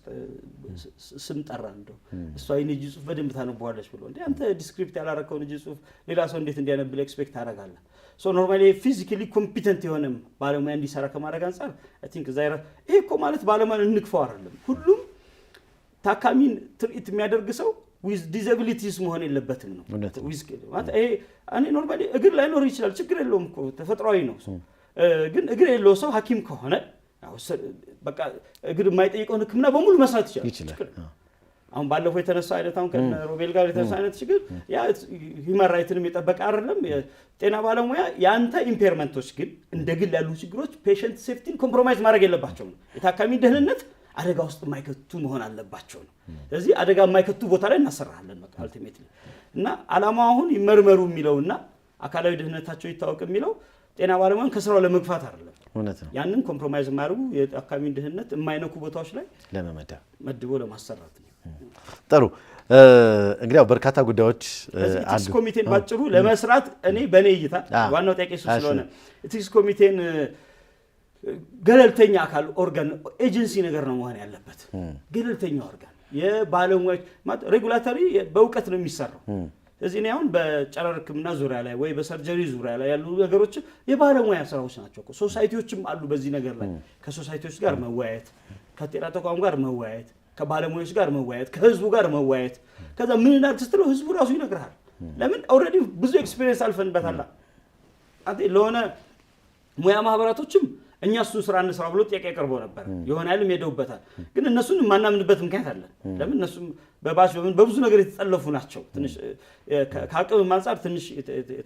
ስም ጠራ። እንደው እሷ የኔ እጅ ጽሑፍ በደንብ ታነበዋለች ብሎ እንዴ አንተ ዲስክሪፕት ያላረከውን እጅ ጽሑፍ ሌላ ሰው እንዴት እንዲያነብል ኤክስፔክት ታደርጋለህ? ኖርማሊ ፊዚካሊ ኮምፒተንት የሆነ ባለሙያ እንዲሰራ ከማድረግ አንፃር አይ ቲንክ ዛይራ ይሄ እኮ ማለት ባለሙያን እንክፈው አይደለም። ሁሉም ታካሚን ትርኢት የሚያደርግ ሰው ዊዝ ዲዛቢሊቲስ መሆን የለበትም ነው። እኔ ኖርማሊ እግር ላይኖር ይችላል፣ ችግር የለውም እኮ ተፈጥሯዊ ነው። ግን እግር የለው ሰው ሐኪም ከሆነ በቃ እግር የማይጠይቀውን ሕክምና በሙሉ መስራት ይችላል። አሁን ባለፈው የተነሳው አይነት አሁን ከሮቤል ጋር የተነሳው አይነት ችግር ያ ሂውማን ራይትንም የጠበቀ አይደለም። የጤና ባለሙያ የአንተ ኢምፔርመንቶች ግን እንደ ግል ያሉ ችግሮች ፔሸንት ሴፍቲን ኮምፕሮማይዝ ማድረግ የለባቸው ነው። የታካሚ ደህንነት አደጋ ውስጥ የማይከቱ መሆን አለባቸው ነው። ስለዚህ አደጋ የማይከቱ ቦታ ላይ እናሰራለን በቃ አልቲሜትሊ እና ዓላማው አሁን ይመርመሩ የሚለውና አካላዊ ደህንነታቸው ይታወቅ የሚለው ጤና ባለሙያን ከስራው ለመግፋት አይደለም። እውነት ነው። ያንን ኮምፕሮማይዝ ማድረጉ የታካሚን ደህንነት የማይነኩ ቦታዎች ላይ መድቦ ለማሰራት ነው። ጥሩ እንግዲህ በርካታ ጉዳዮች ኢቲክስ ኮሚቴን ባጭሩ ለመስራት እኔ በኔ እይታ ዋናው ጥያቄ እሱ ስለሆነ ኢቲክስ ኮሚቴን ገለልተኛ አካል ኦርጋን ኤጀንሲ ነገር ነው መሆን ያለበት። ገለልተኛ ኦርጋን የባለሙያዎች ሬጉላቶሪ በእውቀት ነው የሚሰራው። ስለዚህ እኔ አሁን በጨረር ሕክምና ዙሪያ ላይ ወይ በሰርጀሪ ዙሪያ ላይ ያሉ ነገሮች የባለሙያ ስራዎች ናቸው። ሶሳይቲዎችም አሉ በዚህ ነገር ላይ ከሶሳይቲዎች ጋር መወያየት፣ ከጤና ተቋም ጋር መወያየት፣ ከባለሙያዎች ጋር መወያየት፣ ከህዝቡ ጋር መወያየት። ከዛ ምን እናድርግ ስትለው ህዝቡ ራሱ ይነግርሃል። ለምን ኦልሬዲ ብዙ ኤክስፒሪየንስ አልፈንበታል። ለሆነ ሙያ ማህበራቶችም እኛ እሱን ስራ እንስራ ብሎ ጥያቄ ቀርቦ ነበር። የሆነ ያህልም ሄደውበታል። ግን እነሱን የማናምንበት ምክንያት አለ። ለምን እነሱም በባሽ በብዙ ነገር የተጠለፉ ናቸው። ትንሽ ከአቅም አንጻር ትንሽ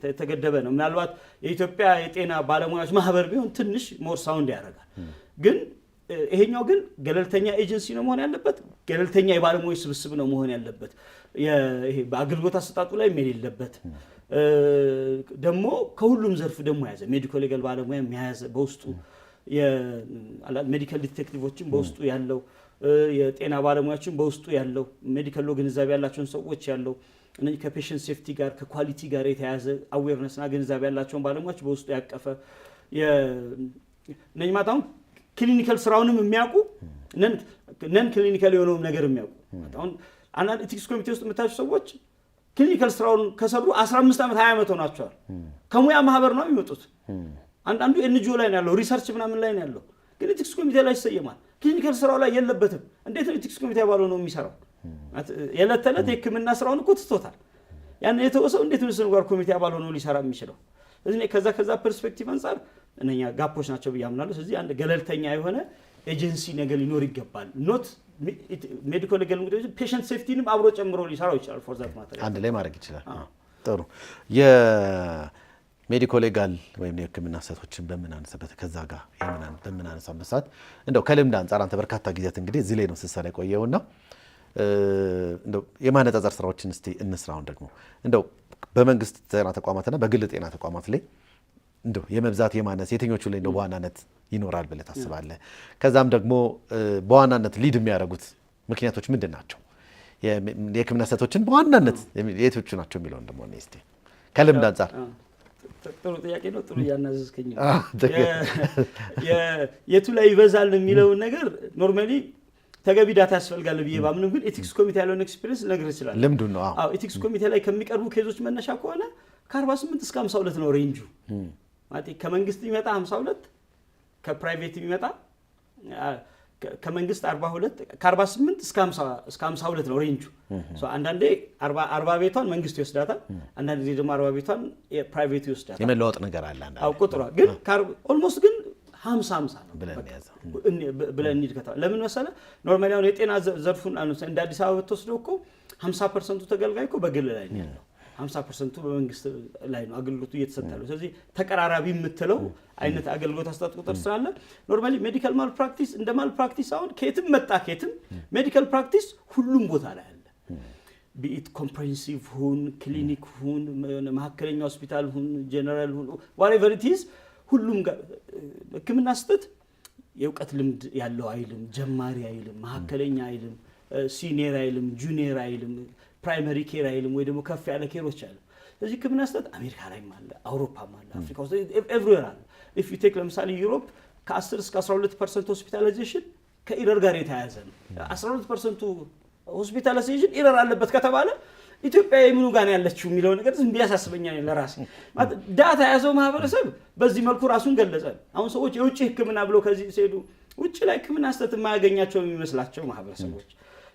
የተገደበ ነው። ምናልባት የኢትዮጵያ የጤና ባለሙያዎች ማህበር ቢሆን ትንሽ ሞር ሳውንድ ያደርጋል። ግን ይሄኛው ግን ገለልተኛ ኤጀንሲ ነው መሆን ያለበት። ገለልተኛ የባለሙያዎች ስብስብ ነው መሆን ያለበት። ይሄ በአገልግሎት አሰጣጡ ላይ የሌለበት ደግሞ ከሁሉም ዘርፍ ደግሞ ያዘ ሜዲካል ሌጋል ባለሙያ የያዘ በውስጡ የሜዲካል ዲቴክቲቮችን በውስጡ ያለው የጤና ባለሙያዎችን በውስጡ ያለው ሜዲካል ሎ ግንዛቤ ያላቸውን ሰዎች ያለው እነዚህ ከፔሸንት ሴፍቲ ጋር ከኳሊቲ ጋር የተያዘ አዌርነስና ግንዛቤ ያላቸውን ባለሙያዎች በውስጡ ያቀፈ እነዚህ ማታውን ክሊኒካል ስራውንም የሚያውቁ ነን ክሊኒካል የሆነውን ነገር የሚያውቁ አሁን አንዳንድ ኢቲክስ ኮሚቴ ውስጥ የምታዩ ሰዎች ክሊኒካል ስራውን ከሰሩ 15 ዓመት 20 ዓመት ሆናቸዋል። ከሙያ ማህበር ነው የሚመጡት። አንዳንዱ ኤንጂኦ ላይ ነው ያለው፣ ሪሰርች ምናምን ላይ ነው ያለው። ግን ኢቲክስ ኮሚቴ ላይ ይሰየማል። ክሊኒካል ስራው ላይ የለበትም። እንዴት ነው ኢቲክስ ኮሚቴ አባል ነው የሚሰራው? የዕለት ተዕለት የሕክምና ስራውን እኮ ትቶታል። ያን የተወሰው እንዴት ነው ስነ ጋር ኮሚቴ አባል ሆኖ ሊሰራ የሚችለው? ስለዚህ ከዛ ፐርስፔክቲቭ አንፃር እነኛ ጋፖች ናቸው ብዬ አምናለሁ። ስለዚህ አንድ ገለልተኛ የሆነ ኤጀንሲ ነገር ሊኖር ይገባል። ኖት ሜዲካል ሌጋል ፔሸንት ሴፍቲንም አብሮ ጨምሮ ሊሰራው ይችላል። ፎር ዛት ማተር አንድ ላይ ማድረግ ይችላል። ጥሩ የሜዲካል ሌጋል ወይም የሕክምና ሰቶችን በምናነሳበት ከዛ ጋር በምናነሳበት ሰዓት እንደው ከልምድ አንፃር አንተ በርካታ ጊዜያት እንግዲህ እዚህ ላይ ነው ስትሰራ የቆየውና እንደው የማነጻጸር ስራዎችን እስቲ እንስራውን ደግሞ እንደው በመንግስት ጤና ተቋማትና በግል ጤና ተቋማት ላይ እንደው የመብዛት የማነስ የትኞቹ ላይ እንደው በዋናነት ይኖራል ብለህ ታስባለህ? ከዛም ደግሞ በዋናነት ሊድ የሚያደርጉት ምክንያቶች ምንድን ናቸው? የሕክምና ስህተቶችን በዋናነት የቶቹ ናቸው የሚለውን ደግሞ እኔ እስቲ ከልምድ አንጻር። ጥሩ ጥያቄ ነው። ጥሩ እያናዘዝከኝ ነው። የቱ ላይ ይበዛል የሚለውን ነገር ኖርማሊ ተገቢ ዳታ ያስፈልጋል ብዬ ባምንም ግን ኤቲክስ ኮሚቴ ያለውን ኤክስፒሪየንስ ልነግርህ እችላለሁ። ልምዱ ነው። አዎ ኤቲክስ ኮሚቴ ላይ ከሚቀርቡ ኬዞች መነሻ ከሆነ ከ48 እስከ 52 ነው ሬንጁ። ማለት ከመንግስት የሚመጣ 52፣ ከፕራይቬት የሚመጣ ከመንግስት 42፣ ከ48 እስከ 52 ነው ሬንጁ። አንዳንዴ 40 ቤቷን መንግስት ይወስዳታል፣ አንዳንድ ጊዜ ደግሞ 40 ቤቷን ፕራይቬት ይወስዳታል። የመለወጥ ነገር አለ። አዎ ቁጥሯ ግን ኦልሞስት ግን 50-50 ነው ብለን እንሂድ ከተባለ ለምን መሰለህ? ኖርማሊ አሁን የጤና ዘርፉን እንደ አዲስ አበባ ብትወስደው እኮ 50% ተገልጋይ እኮ በግል ላይ ነው ያለው፣ 50% በመንግስት ላይ ነው አገልግሎቱ እየተሰጠ ያለው። ስለዚህ ተቀራራቢ የምትለው አይነት አገልግሎት አሰጣጥ ቁጥር ስላለ ኖርማሊ ሜዲካል ማል ፕራክቲስ እንደ ማል ፕራክቲስ አሁን ከየትም መጣ ከየትም ሜዲካል ፕራክቲስ ሁሉም ቦታ ላይ አለ። ቢኢት ኮምፕሬሄንሲቭ ሁን፣ ክሊኒክ ሁን፣ መካከለኛ ሆስፒታል ሁን፣ ጀነራል ሁን፣ ዋትኤቨር ኢት ኢዝ ሁሉም ጋር ሕክምና ስህተት የእውቀት ልምድ ያለው አይልም፣ ጀማሪ አይልም፣ መካከለኛ አይልም፣ ሲኒየር አይልም፣ ጁኒየር አይልም፣ ፕራይመሪ ኬር አይልም፣ ወይ ደግሞ ከፍ ያለ ኬሮች አለ። ስለዚህ ሕክምና ስህተት አሜሪካ ላይም አለ፣ አውሮፓም አለ፣ አፍሪካ ውስጥ ኤቭሪዌር አለ። ኢፍ ዩ ቴክ ለምሳሌ ዩሮፕ ከ10 እስከ 12% ሆስፒታላይዜሽን ከኢረር ጋር የተያያዘ ነው። 12% ሆስፒታላይዜሽን ኢረር አለበት ከተባለ ኢትዮጵያ የምኑ ጋር ያለችው የሚለው ነገር ዝም ቢያሳስበኛል ለራሴ። ማለት ዳታ ያዘው ማህበረሰብ በዚህ መልኩ ራሱን ገለጸ። አሁን ሰዎች የውጭ ሕክምና ብለው ከዚህ ሲሄዱ ውጭ ላይ ሕክምና ስህተት የማያገኛቸው የሚመስላቸው ማህበረሰቦች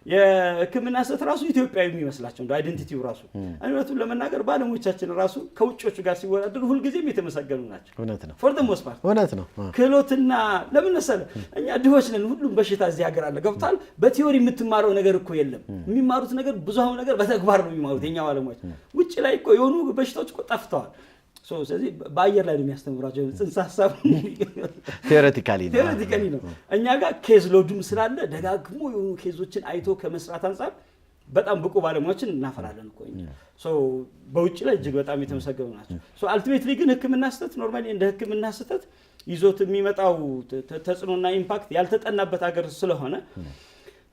የሕክምና ስህተት ራሱ ኢትዮጵያዊ የሚመስላቸው እንደ አይደንቲቲው ራሱ እውነቱን ለመናገር ባለሙያዎቻችን ራሱ ከውጭዎቹ ጋር ሲወዳደሩ ሁልጊዜም የተመሰገኑ ናቸው። እውነት ነው። ፎር ዘ ሞስት ፓርት እውነት ነው። ክህሎትና ለምን መሰለህ እኛ ድሆች ነን። ሁሉም በሽታ እዚህ ሀገር አለ ገብቷል። በቲዮሪ የምትማረው ነገር እኮ የለም። የሚማሩት ነገር ብዙ ነገር በተግባር ነው የሚማሩት የኛ ባለሙያዎች። ውጭ ላይ እኮ የሆኑ በሽታዎች እኮ ጠፍተዋል። ስለዚህ በአየር ላይ ነው የሚያስተምራቸው። ጽንሰ ሀሳብ ቴዎሬቲካሊ ነው። እኛ ጋር ኬዝ ሎዱም ስላለ ደጋግሞ የሆኑ ኬዞችን አይቶ ከመስራት አንጻር በጣም ብቁ ባለሙያዎችን እናፈራለን እኮ እኛ። በውጭ ላይ እጅግ በጣም የተመሰገኑ ናቸው። አልቲሜትሊ ግን ሕክምና ስህተት ኖርማሊ እንደ ሕክምና ስህተት ይዞት የሚመጣው ተጽዕኖና ኢምፓክት ያልተጠናበት ሀገር ስለሆነ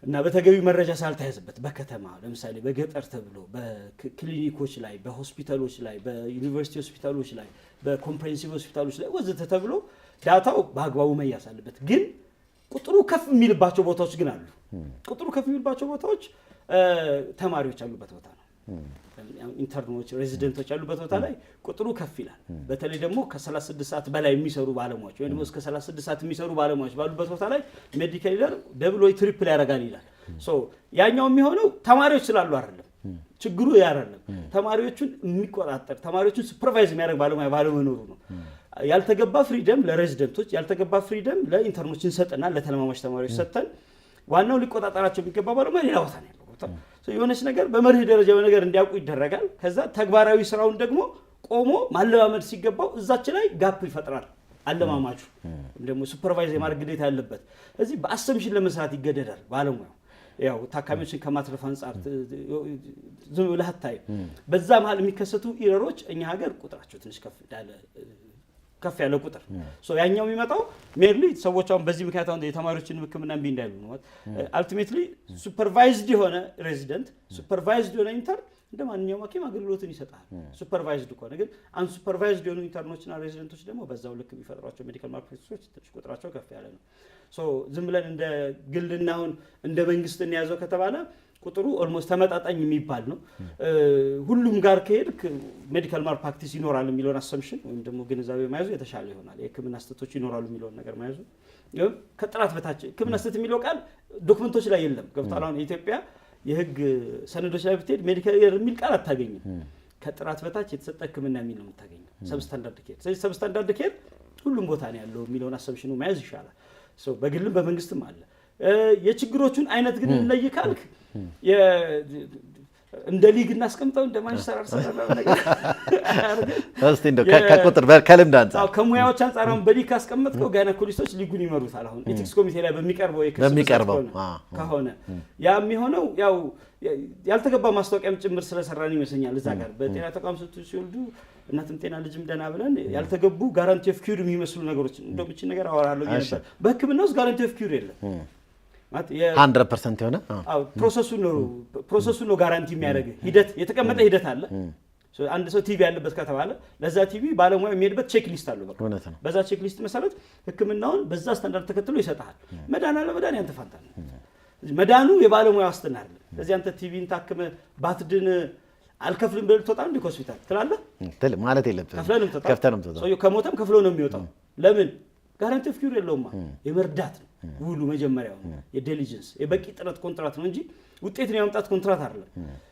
እና በተገቢ መረጃ ሳልተያዘበት በከተማ ለምሳሌ በገጠር ተብሎ በክሊኒኮች ላይ፣ በሆስፒታሎች ላይ፣ በዩኒቨርሲቲ ሆስፒታሎች ላይ፣ በኮምፕሬሄንሲቭ ሆስፒታሎች ላይ ወዘተ ተብሎ ዳታው በአግባቡ መያዝ አለበት። ግን ቁጥሩ ከፍ የሚልባቸው ቦታዎች ግን አሉ። ቁጥሩ ከፍ የሚልባቸው ቦታዎች ተማሪዎች ያሉበት ቦታ ነው። ኢንተርኖች፣ ሬዚደንቶች ያሉበት ቦታ ላይ ቁጥሩ ከፍ ይላል። በተለይ ደግሞ ከ36 ሰዓት በላይ የሚሰሩ ባለሙያዎች ወይ ደግሞ እስከ 36 ሰዓት የሚሰሩ ባለሙያዎች ባሉበት ቦታ ላይ ሜዲካል ኢረር ደብል ወይ ትሪፕል ያደርጋል ይላል። ያኛው የሚሆነው ተማሪዎች ስላሉ አይደለም፣ ችግሩ ያ አይደለም። ተማሪዎቹን የሚቆጣጠር ተማሪዎቹን ሱፐርቫይዝ የሚያደርግ ባለሙያ ባለመኖሩ ነው። ያልተገባ ፍሪደም ለሬዚደንቶች፣ ያልተገባ ፍሪደም ለኢንተርኖች እንሰጥና ለተለማማች ተማሪዎች ሰጥተን ዋናው ሊቆጣጠራቸው የሚገባ ባለሙያ ሌላ ቦታ ነው ያለው። የሆነች ነገር በመርህ ደረጃ ነገር እንዲያውቁ ይደረጋል። ከዛ ተግባራዊ ስራውን ደግሞ ቆሞ ማለማመድ ሲገባው እዛች ላይ ጋፕ ይፈጥራል አለማማቹ ደግሞ ሱፐርቫይዝ የማድረግ ግዴታ ያለበት። እዚህ በአሰምሽን ለመስራት ይገደዳል ባለሙያው። ያው ታካሚዎችን ከማትረፍ አንጻር ዝም ብለህ አታይም። በዛ መሀል የሚከሰቱ ኢረሮች እኛ ሀገር ቁጥራቸው ትንሽ ከፍ ያለ ቁጥር ያኛው የሚመጣው ሜርሊ ሰዎች አሁን በዚህ ምክንያት አሁን የተማሪዎችን ሕክምና እምቢ እንዳይሉ ነው። አልቲሜትሊ ሱፐርቫይዝድ የሆነ ሬዚደንት ሱፐርቫይዝድ የሆነ ኢንተርን እንደ ማንኛውም ሐኪም አገልግሎትን ይሰጣል። ሱፐርቫይዝድ ከሆነ ግን አንሱፐርቫይዝድ የሆኑ ኢንተርኖችና ሬዚደንቶች ደግሞ በዛው ልክ የሚፈጥሯቸው ሜዲካል ማልፕራክቲሶች ትንሽ ቁጥራቸው ከፍ ያለ ነው። ዝም ብለን እንደ ግልና አሁን እንደ መንግስት እንያዘው ከተባለ ቁጥሩ ኦልሞስት ተመጣጣኝ የሚባል ነው። ሁሉም ጋር ከሄድክ ሜዲካል ማልፕራክቲስ ይኖራል የሚለውን አሰምሽን ወይም ደግሞ ግንዛቤ መያዙ የተሻለ ይሆናል። የሕክምና ስህተቶች ይኖራሉ የሚለውን ነገር መያዙ ከጥራት በታች ሕክምና ስህተት የሚለው ቃል ዶክመንቶች ላይ የለም። ገብቷል። አሁን የኢትዮጵያ የህግ ሰነዶች ላይ ብትሄድ ሜዲካል ኤረር የሚል ቃል አታገኝም። ከጥራት በታች የተሰጠ ሕክምና የሚል ነው የምታገኘው፣ ሰብስታንዳርድ ኬር። ስለዚህ ሰብስታንዳርድ ኬር ሁሉም ቦታ ነው ያለው የሚለውን አሰምሽኑ መያዝ ይሻላል። በግልም በመንግስትም አለ። የችግሮቹን አይነት ግን እንለይ ካልክ እንደ ሊግ እናስቀምጠው እንደ ማንቸስተር አርሰናል ነገር እስቲ እንደው ከቁጥር ከልምድ አንፃር ከሙያዎች አንፃር አሁን በሊግ ካስቀመጥከው ጋይናኮሎጂስቶች ሊጉን ይመሩታል። አሁን ኤቲክስ ኮሚቴ ላይ በሚቀርበው ከሆነ ያ የሚሆነው ያው ያልተገባ ማስታወቂያም ጭምር ስለሰራን ይመስለኛል። እዛ ጋር በጤና ተቋም ሲወልዱ እናትም ጤና ልጅም ደና ብለን ያልተገቡ ጋራንቲ ኦፍ ኪውር የሚመስሉ ነገሮች እንደው እቺ ነገር አወራለሁ ነበር በህክምና ውስጥ ጋራንቲ ኦፍ ኪውር የለም ማለት 100% የሆነ ፕሮሰሱ ነው ጋራንቲ የሚያደርግ ሂደት የተቀመጠ ሂደት አለ አንድ ሰው ቲቪ ያለበት ከተባለ ለዛ ቲቪ ባለሙያ የሚሄድበት ቼክ ሊስት አለው በቃ በዛ ቼክ ሊስት መሰረት ህክምናውን በዛ ስታንዳርድ ተከትሎ ይሰጣል መዳን አለ መዳን ያንተ ፋንታ ነው መዳኑ የባለሙያ ዋስትና አይደለም ስለዚህ አንተ ቲቪን ታክመ ባትድን አልከፍልም ብለህ ተወጣ እንደ ሆስፒታል ትላለህ ማለት የለብህም ከፍተንም ተወጣ ሰው ከሞተም ከፍሎ ነው የሚወጣው ለምን ጋራንቲ ኦፍ ኪውር የለውም የመርዳት ነው ውሉ መጀመሪያው የዲሊጀንስ የበቂ ጥረት ኮንትራት ነው እንጂ ውጤትን ያመጣት ኮንትራት አይደለም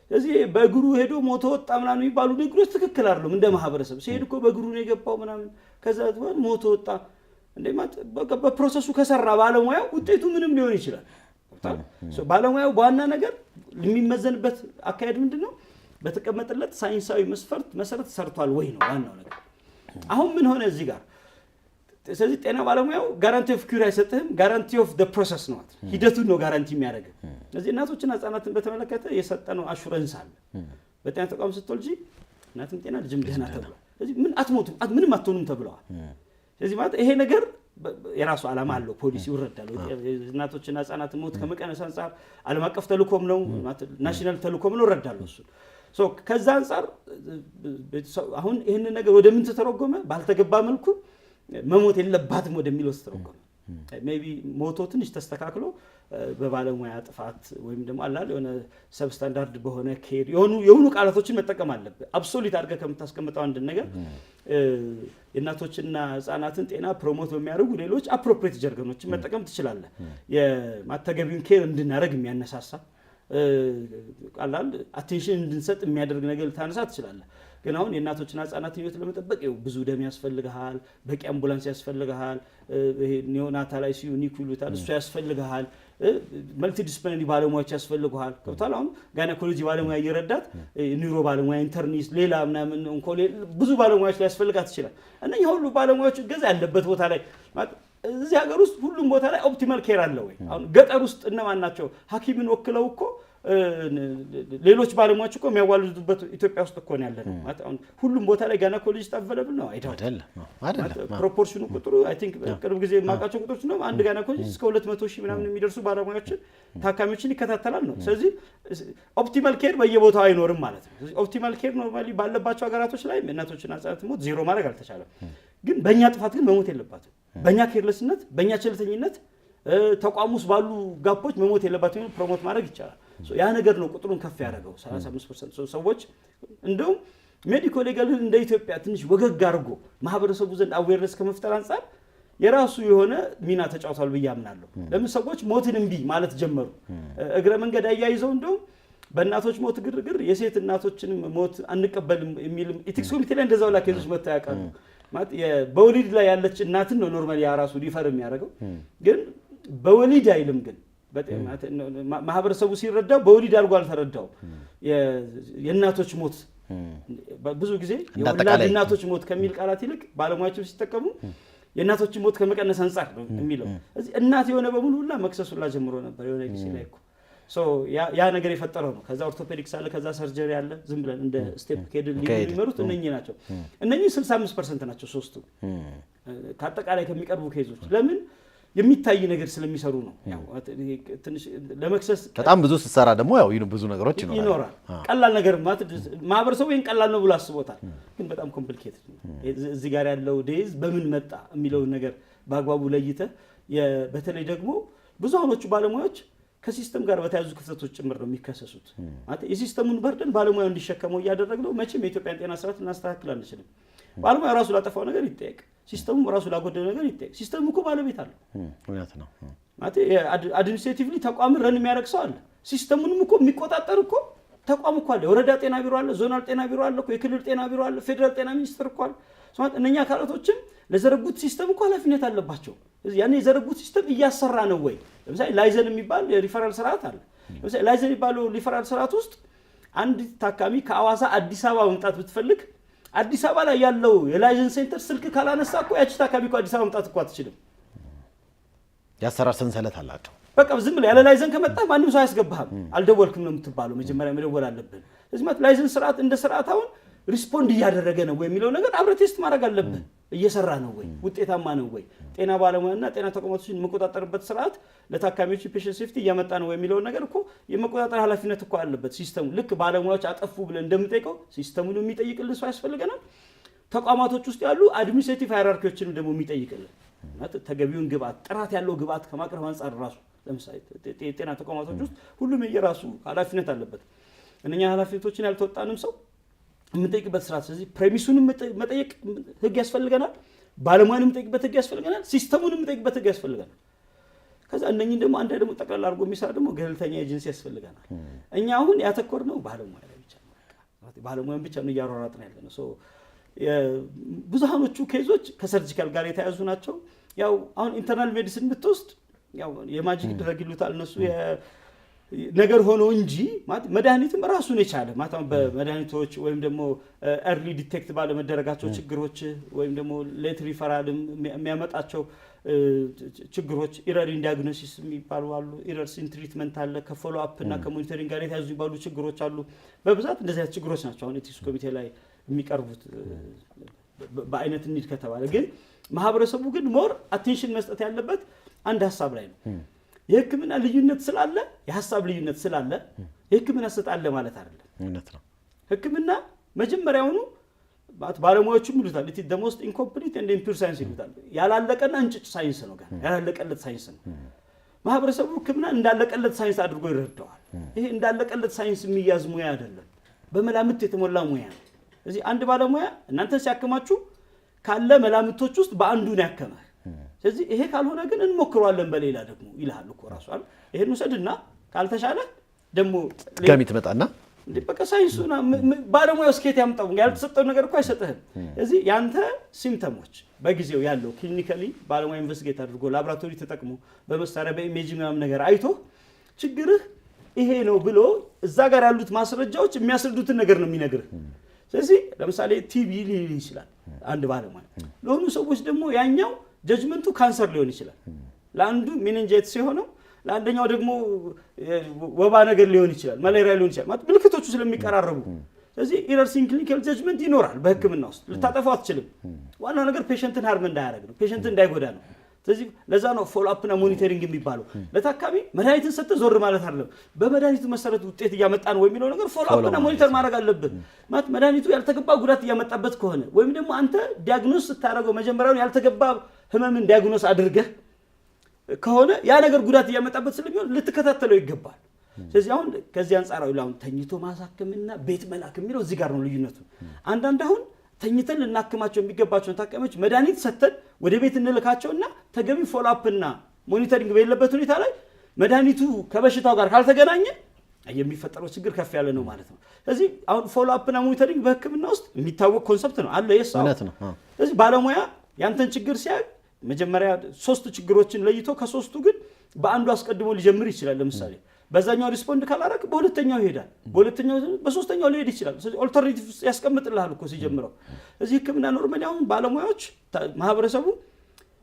ስለዚህ በእግሩ ሄዶ ሞቶ ወጣ ምናምን የሚባሉ ነገሮች ትክክል አይደሉም እንደ ማህበረሰብ ሲሄድ እኮ በእግሩ ነው የገባው ምናምን ከዛ ሞቶ ወጣ እንደማት በፕሮሰሱ ከሰራ ባለሙያው ውጤቱ ምንም ሊሆን ይችላል ባለሙያው በዋና ነገር የሚመዘንበት አካሄድ ምንድነው በተቀመጠለት ሳይንሳዊ መስፈርት መሰረት ሰርቷል ወይ ነው ዋናው ነገር አሁን ምን ሆነ እዚህ ጋር ስለዚህ ጤና ባለሙያው ጋራንቲ ኦፍ ኪውር አይሰጥህም ጋራንቲ ኦፍ ዘ ፕሮሰስ ነው ሂደቱን ነው ጋራንቲ የሚያደርግ ስለዚህ እናቶችና ህጻናትን በተመለከተ የሰጠነው አሹራንስ አለ በጤና ተቋም ስትወልጂ እናትም ጤና ልጅም ደህና ተብሏል ስለዚህ ምን አትሞቱም ምንም አትሆኑም ተብለዋል ስለዚህ ማለት ይሄ ነገር የራሱ ዓላማ አለው ፖሊሲ ይወረዳል እናቶችና ህጻናትን ሞት ከመቀነስ አንፃር ዓለም አቀፍ ተልእኮም ነው ናሽናል ተልእኮም ነው ይወረዳል እሱ ከዛ አንፃር አሁን ይሄን ነገር ወደ ምን ተተረጎመ ባልተገባ መልኩ መሞት የለባትም ወደሚለው ተተረጎመ ሜቢ ሞቶ ትንሽ ተስተካክሎ በባለሙያ ጥፋት ወይም ደግሞ አላል የሆነ ሰብ ስታንዳርድ በሆነ ኬር የሆኑ ቃላቶችን መጠቀም አለበት አብሶሉት አድርገህ ከምታስቀምጠው አንድ ነገር የእናቶችና ህጻናትን ጤና ፕሮሞት በሚያደርጉ ሌሎች አፕሮፕሪየት ጀርገኖችን መጠቀም ትችላለህ የማተገቢውን ኬር እንድናረግ የሚያነሳሳ አላል አቴንሽን እንድንሰጥ የሚያደርግ ነገር ልታነሳ ትችላለህ ግን አሁን የእናቶችና ህጻናት ህይወት ለመጠበቅ ብዙ ደም ያስፈልጋል በቂ አምቡላንስ ያስፈልጋል ይሄ ኒዮናታል አይሲዩ ኒኩሉታል እሱ ያስፈልጋል መልቲ ዲስፕሊነሪ ባለሙያዎች ያስፈልጋል ከብታል አሁን ጋይናኮሎጂ ባለሙያ ይረዳት ኒውሮ ባለሙያ ኢንተርኒስት ሌላ ምናምን ኦንኮሎጂ ብዙ ባለሙያዎች ሊያስፈልጋት ይችላል እና ሁሉ ባለሙያዎች ገዛ ያለበት ቦታ ላይ እዚህ ሀገር ውስጥ ሁሉም ቦታ ላይ ኦፕቲማል ኬር አለ ወይ አሁን ገጠር ውስጥ እነማን ናቸው ሐኪምን ወክለው እኮ ሌሎች ባለሙያዎች እኮ የሚያዋልዱበት ኢትዮጵያ ውስጥ እኮ ነው ያለነው ማለት አሁን ሁሉም ቦታ ላይ ጋይናኮሎጂስት አቬለብል ነው አይደለም ፕሮፖርሽኑ ቁጥሩ አይ ቲንክ ቅርብ ጊዜ የማውቃቸው ቁጥሮች ነው አንድ ጋይናኮሎጂስት እስከ 200,000 ምናምን የሚደርሱ ባለሙያዎችን ታካሚዎችን ይከታተላል ነው ስለዚህ ኦፕቲማል ኬር በየቦታው አይኖርም ማለት ነው ስለዚህ ኦፕቲማል ኬር ኖርማሊ ባለባቸው ሀገራቶች ላይ እናቶችና ህጻናት ሞት ዜሮ ማድረግ አልተቻለም ግን በእኛ ጥፋት ግን መሞት የለባትም በእኛ ኬርለስነት በእኛ ቸልተኝነት ተቋም ውስጥ ባሉ ጋፖች መሞት የለባትም ፕሮሞት ማድረግ ይቻላል ያ ነገር ነው ቁጥሩን ከፍ ያደረገው 35% ሰዎች እንደውም ሜዲኮ ሌጋል እንደ ኢትዮጵያ ትንሽ ወገግ አድርጎ ማህበረሰቡ ዘንድ አዌርነስ ከመፍጠር አንፃር የራሱ የሆነ ሚና ተጫውቷል ብዬ አምናለሁ ለምን ሰዎች ሞትን እንቢ ማለት ጀመሩ እግረ መንገድ አያይዘው እንደውም በእናቶች ሞት ግርግር የሴት እናቶችን ሞት አንቀበልም የሚል ኢቲክስ ኮሚቴ ላይ እንደዛው ላከዙስ መታያቃሉ ማለት በወሊድ ላይ ያለች እናትን ነው ኖርማሊ ያ ራሱ ሪፈር የሚያደርገው ግን በወሊድ አይልም ግን ማህበረሰቡ ሲረዳው በወሊድ አድርጎ አልተረዳው የእናቶች ሞት ብዙ ጊዜ የወላድ እናቶች ሞት ከሚል ቃላት ይልቅ ባለሙያዎች ሲጠቀሙ የእናቶች ሞት ከመቀነስ አንፃር ነው የሚለው እዚህ እናት የሆነ በሙሉ ሁላ መክሰሱላ ጀምሮ ነበር የሆነ ጊዜ ላይ እኮ ያ ነገር የፈጠረው ነው ከዛ ኦርቶፔዲክስ አለ ከዛ ሰርጀሪ አለ ዝም ብለን እንደ ስቴፕ ኬድል ሊመሩት እነኚህ ናቸው እነኚህ 65% ናቸው ሶስቱ ከአጠቃላይ ከሚቀርቡ ኬዞች ለምን የሚታይ ነገር ስለሚሰሩ ነው ያው ትንሽ ለመክሰስ በጣም ብዙ ሲሰራ ደግሞ ያው ብዙ ነገሮች ይኖራል ቀላል ነገር ማለት ማህበረሰቡ ይሄን ቀላል ነው ብሎ አስቦታል ግን በጣም ኮምፕሊኬትድ ነው እዚህ ጋር ያለው ዴዝ በምን መጣ የሚለው ነገር በአግባቡ ለይተ በተለይ ደግሞ ብዙዎቹ ባለሙያዎች ከሲስተም ጋር በተያዙ ክፍተቶች ጭምር ነው የሚከሰሱት ማለት የሲስተሙን በርደን ባለሙያው እንዲሸከመው ያደረግነው መቼም የኢትዮጵያን ጤና ስርዓት እናስተካክል አንችልም ባለሙያው ራሱ ላጠፋው ነገር ይጠየቅ ሲስተሙ ራሱ ላጎደለው ነገር ይጠየቅ ሲስተሙ እኮ ባለቤት አለው እውነት ነው ማለት አድሚኒስትሬቲቭሊ ተቋም ረን የሚያደርግ ሰው አለ ሲስተሙንም እኮ የሚቆጣጠር እኮ ተቋም እኮ አለ ወረዳ ጤና ቢሮ አለ ዞናል ጤና ቢሮ አለ እኮ የክልል ጤና ቢሮ አለ ፌደራል ጤና ሚኒስቴር እኮ አለ ማለት እነኛ አካላቶችም ለዘረጉት ሲስተም እኮ ኃላፊነት አለባቸው ያኔ የዘረጉት ሲስተም እያሰራ ነው ወይ ለምሳሌ ላይዘን የሚባል ሪፈራል ስርዓት አለ ለምሳሌ ላይዘን የሚባለው ሪፈራል ስርዓት ውስጥ አንድ ታካሚ ከአዋሳ አዲስ አበባ መምጣት ብትፈልግ አዲስ አበባ ላይ ያለው የላይዘን ሴንተር ስልክ ካላነሳ እኮ ያቺ ታካሚ እኮ አዲስ አበባ መምጣት እኮ አትችልም ያሰራር ሰንሰለት አላቸው በቃ ዝም ብለህ ያለ ላይዘን ከመጣ ማንም ሰው አያስገባህም አልደወልክም ነው የምትባለው መጀመሪያ መደወል አለብን ስለዚህ ማለት ላይዘን ስርዓት እንደ ስርዓት አሁን ሪስፖንድ እያደረገ ነው ወይ የሚለው ነገር አብረህ ቴስት ማድረግ አለብህ። እየሰራ ነው ወይ ውጤታማ ነው ወይ ጤና ባለሙያና ጤና ተቋማቶችን መቆጣጠርበት ስርዓት ለታካሚዎች ፔሸንት ሴፍቲ እያመጣ ነው ወይ የሚለው ነገር እኮ የመቆጣጠር ኃላፊነት እኮ አለበት ሲስተሙ። ልክ ባለሙያዎች አጠፉ ብለን እንደምጠይቀው ሲስተሙን የሚጠይቅልን ሰው ያስፈልገናል። ተቋማቶች ውስጥ ያሉ አድሚኒስትሬቲቭ ሃይራርኪዎችን ደግሞ የሚጠይቅልን ተገቢውን ግብአት ጥራት ያለው ግብአት ከማቅረብ አንጻር ራሱ ለምሳሌ ጤና ተቋማቶች ውስጥ ሁሉም የራሱ ኃላፊነት አለበት። እነኛ ኃላፊነቶችን ያልተወጣንም ሰው የምንጠይቅበት ስርዓት። ስለዚህ ፕሬሚሱንም መጠየቅ ህግ ያስፈልገናል፣ ባለሙያንም መጠየቅበት ህግ ያስፈልገናል፣ ሲስተሙንም መጠየቅበት ህግ ያስፈልገናል። ከዛ እነኚህን ደግሞ አንድ ደግሞ ጠቅላላ አድርጎ የሚሰራ ደግሞ ገለልተኛ ኤጀንሲ ያስፈልገናል። እኛ አሁን ያተኮርነው ባለሙያ ላይ ብቻ ነው። ባለሙያን ብቻ ነው እያሯሯጥን ያለነው። ሶ ብዙሃኖቹ ኬዞች ከሰርጂካል ጋር የተያዙ ናቸው። ያው አሁን ኢንተርናል ሜዲሲን ብትወስድ ያው የማጂክ ድረግ ይሉታል እነሱ ነገር ሆኖ እንጂ ማለት መድኃኒትም ራሱን የቻለ ማለት በመድኃኒቶች ወይም ደግሞ ኤርሊ ዲቴክት ባለመደረጋቸው ችግሮች ወይም ደግሞ ሌት ሪፈራል የሚያመጣቸው ችግሮች ኢረር ኢን ዲያግኖሲስ የሚባሉ አሉ። ኢረርስ ኢን ትሪትመንት አለ። ከፎሎ አፕ እና ከሞኒተሪንግ ጋር የተያዙ ይባሉ ችግሮች አሉ። በብዛት እንደዚህ አይነት ችግሮች ናቸው አሁን ኤቲክስ ኮሚቴ ላይ የሚቀርቡት በአይነት እንሂድ ከተባለ። ግን ማህበረሰቡ ግን ሞር አቴንሽን መስጠት ያለበት አንድ ሀሳብ ላይ ነው። የህክምና ልዩነት ስላለ የሀሳብ ልዩነት ስላለ የህክምና ስጣለ ማለት አይደለም። እውነት ነው። ህክምና መጀመሪያውኑ ባለሙያዎቹም ይሉታል ኢት ዘ ሞስት ኢንኮምፕሊት ኤንድ ኢምፒውር ሳይንስ ይሉታል። ያላለቀና እንጭጭ ሳይንስ ነው። ጋር ያላለቀለት ሳይንስ ነው። ማህበረሰቡ ህክምና እንዳለቀለት ሳይንስ አድርጎ ይረዳዋል። ይሄ እንዳለቀለት ሳይንስ የሚያዝ ሙያ አይደለም፣ በመላምት የተሞላ ሙያ ነው። ስለዚህ አንድ ባለሙያ እናንተን ሲያክማችሁ ካለ መላምቶች ውስጥ በአንዱን ያከመህ። ስለዚህ ይሄ ካልሆነ ግን እንሞክረዋለን በሌላ ደግሞ ይልሃል እኮ ራሱ አይደል። ይሄን ውሰድና ካልተሻለ ደግሞ ጋሚ ትመጣና በቃ ሳይንሱና ባለሙያው ስኬት ያምጣው ያልተሰጠው ነገር እኮ አይሰጥህም። ስለዚህ ያንተ ሲምፕተሞች በጊዜው ያለው ክሊኒካሊ ባለሙያ ኢንቨስቲጌት አድርጎ ላቦራቶሪ ተጠቅሞ በመሳሪያ በኢሜጂንግ ምናምን ነገር አይቶ ችግርህ ይሄ ነው ብሎ እዛ ጋር ያሉት ማስረጃዎች የሚያስረዱትን ነገር ነው የሚነግርህ። ስለዚህ ለምሳሌ ቲቢ ሊል ይችላል አንድ ባለሙያ። ለሆኑ ሰዎች ደግሞ ያኛው ጀጅመንቱ ካንሰር ሊሆን ይችላል። ለአንዱ ሚኒንጃይቲስ የሆነው ለአንደኛው ደግሞ ወባ ነገር ሊሆን ይችላል፣ ማሌሪያ ሊሆን ይችላል። ማለት ምልክቶቹ ስለሚቀራረቡ ስለዚህ ኢረርስ ኢን ክሊኒካል ጀጅመንት ይኖራል። በህክምና ውስጥ ልታጠፋው አትችልም። ዋናው ነገር ፔሸንትን ሃርም እንዳያደርግ ነው፣ ፔሸንትን እንዳይጎዳ ነው። ስለዚህ ለዛ ነው ፎሎ አፕ እና ሞኒተሪንግ የሚባለው። ለታካሚ መድኃኒትን ሰጥተህ ዞር ማለት አይደለም። በመድኃኒቱ መሰረት ውጤት እያመጣ ነው የሚለው ነገር ፎሎ አፕ እና ሞኒተር ማድረግ አለብን። ማለት መድኃኒቱ ያልተገባ ጉዳት እያመጣበት ከሆነ ወይም ደግሞ አንተ ዲያግኖስ ስታደርገው መጀመሪያውን ያልተገባ ህመምን ዲያግኖስ አድርገህ ከሆነ ያ ነገር ጉዳት እያመጣበት ስለሚሆን ልትከታተለው ይገባል። ስለዚህ አሁን ከዚህ አንጻራዊ አሁን ተኝቶ ማሳከምና ቤት መላክ የሚለው እዚህ ጋር ነው ልዩነቱ። አንዳንድ አሁን ተኝተን ልናክማቸው የሚገባቸውን ታካሚዎች መድኃኒት ሰጥተን ወደ ቤት እንልካቸውና ተገቢ ፎሎ አፕ እና ሞኒተሪንግ በሌለበት ሁኔታ ላይ መድኃኒቱ ከበሽታው ጋር ካልተገናኘ የሚፈጠረው ችግር ከፍ ያለ ነው ማለት ነው። ስለዚህ አሁን ፎሎ አፕ እና ሞኒተሪንግ በህክምና ውስጥ የሚታወቅ ኮንሰፕት ነው አለ የሳው። ስለዚህ ባለሙያ ያንተን ችግር ሲያይ መጀመሪያ 3 ችግሮችን ለይቶ ከ3ቱ ግን በአንዱ አስቀድሞ ሊጀምር ይችላል። ለምሳሌ በዛኛው ሪስፖንድ ካላረክ በሁለተኛው ይሄዳል፣ በሁለተኛው በሶስተኛው ሊሄድ ይችላል። ስለዚህ ኦልተርኔቲቭ ያስቀምጥልሃል እኮ ሲጀምረው። እዚህ ህክምና ኖርማሊ አሁን ባለሙያዎች ማህበረሰቡ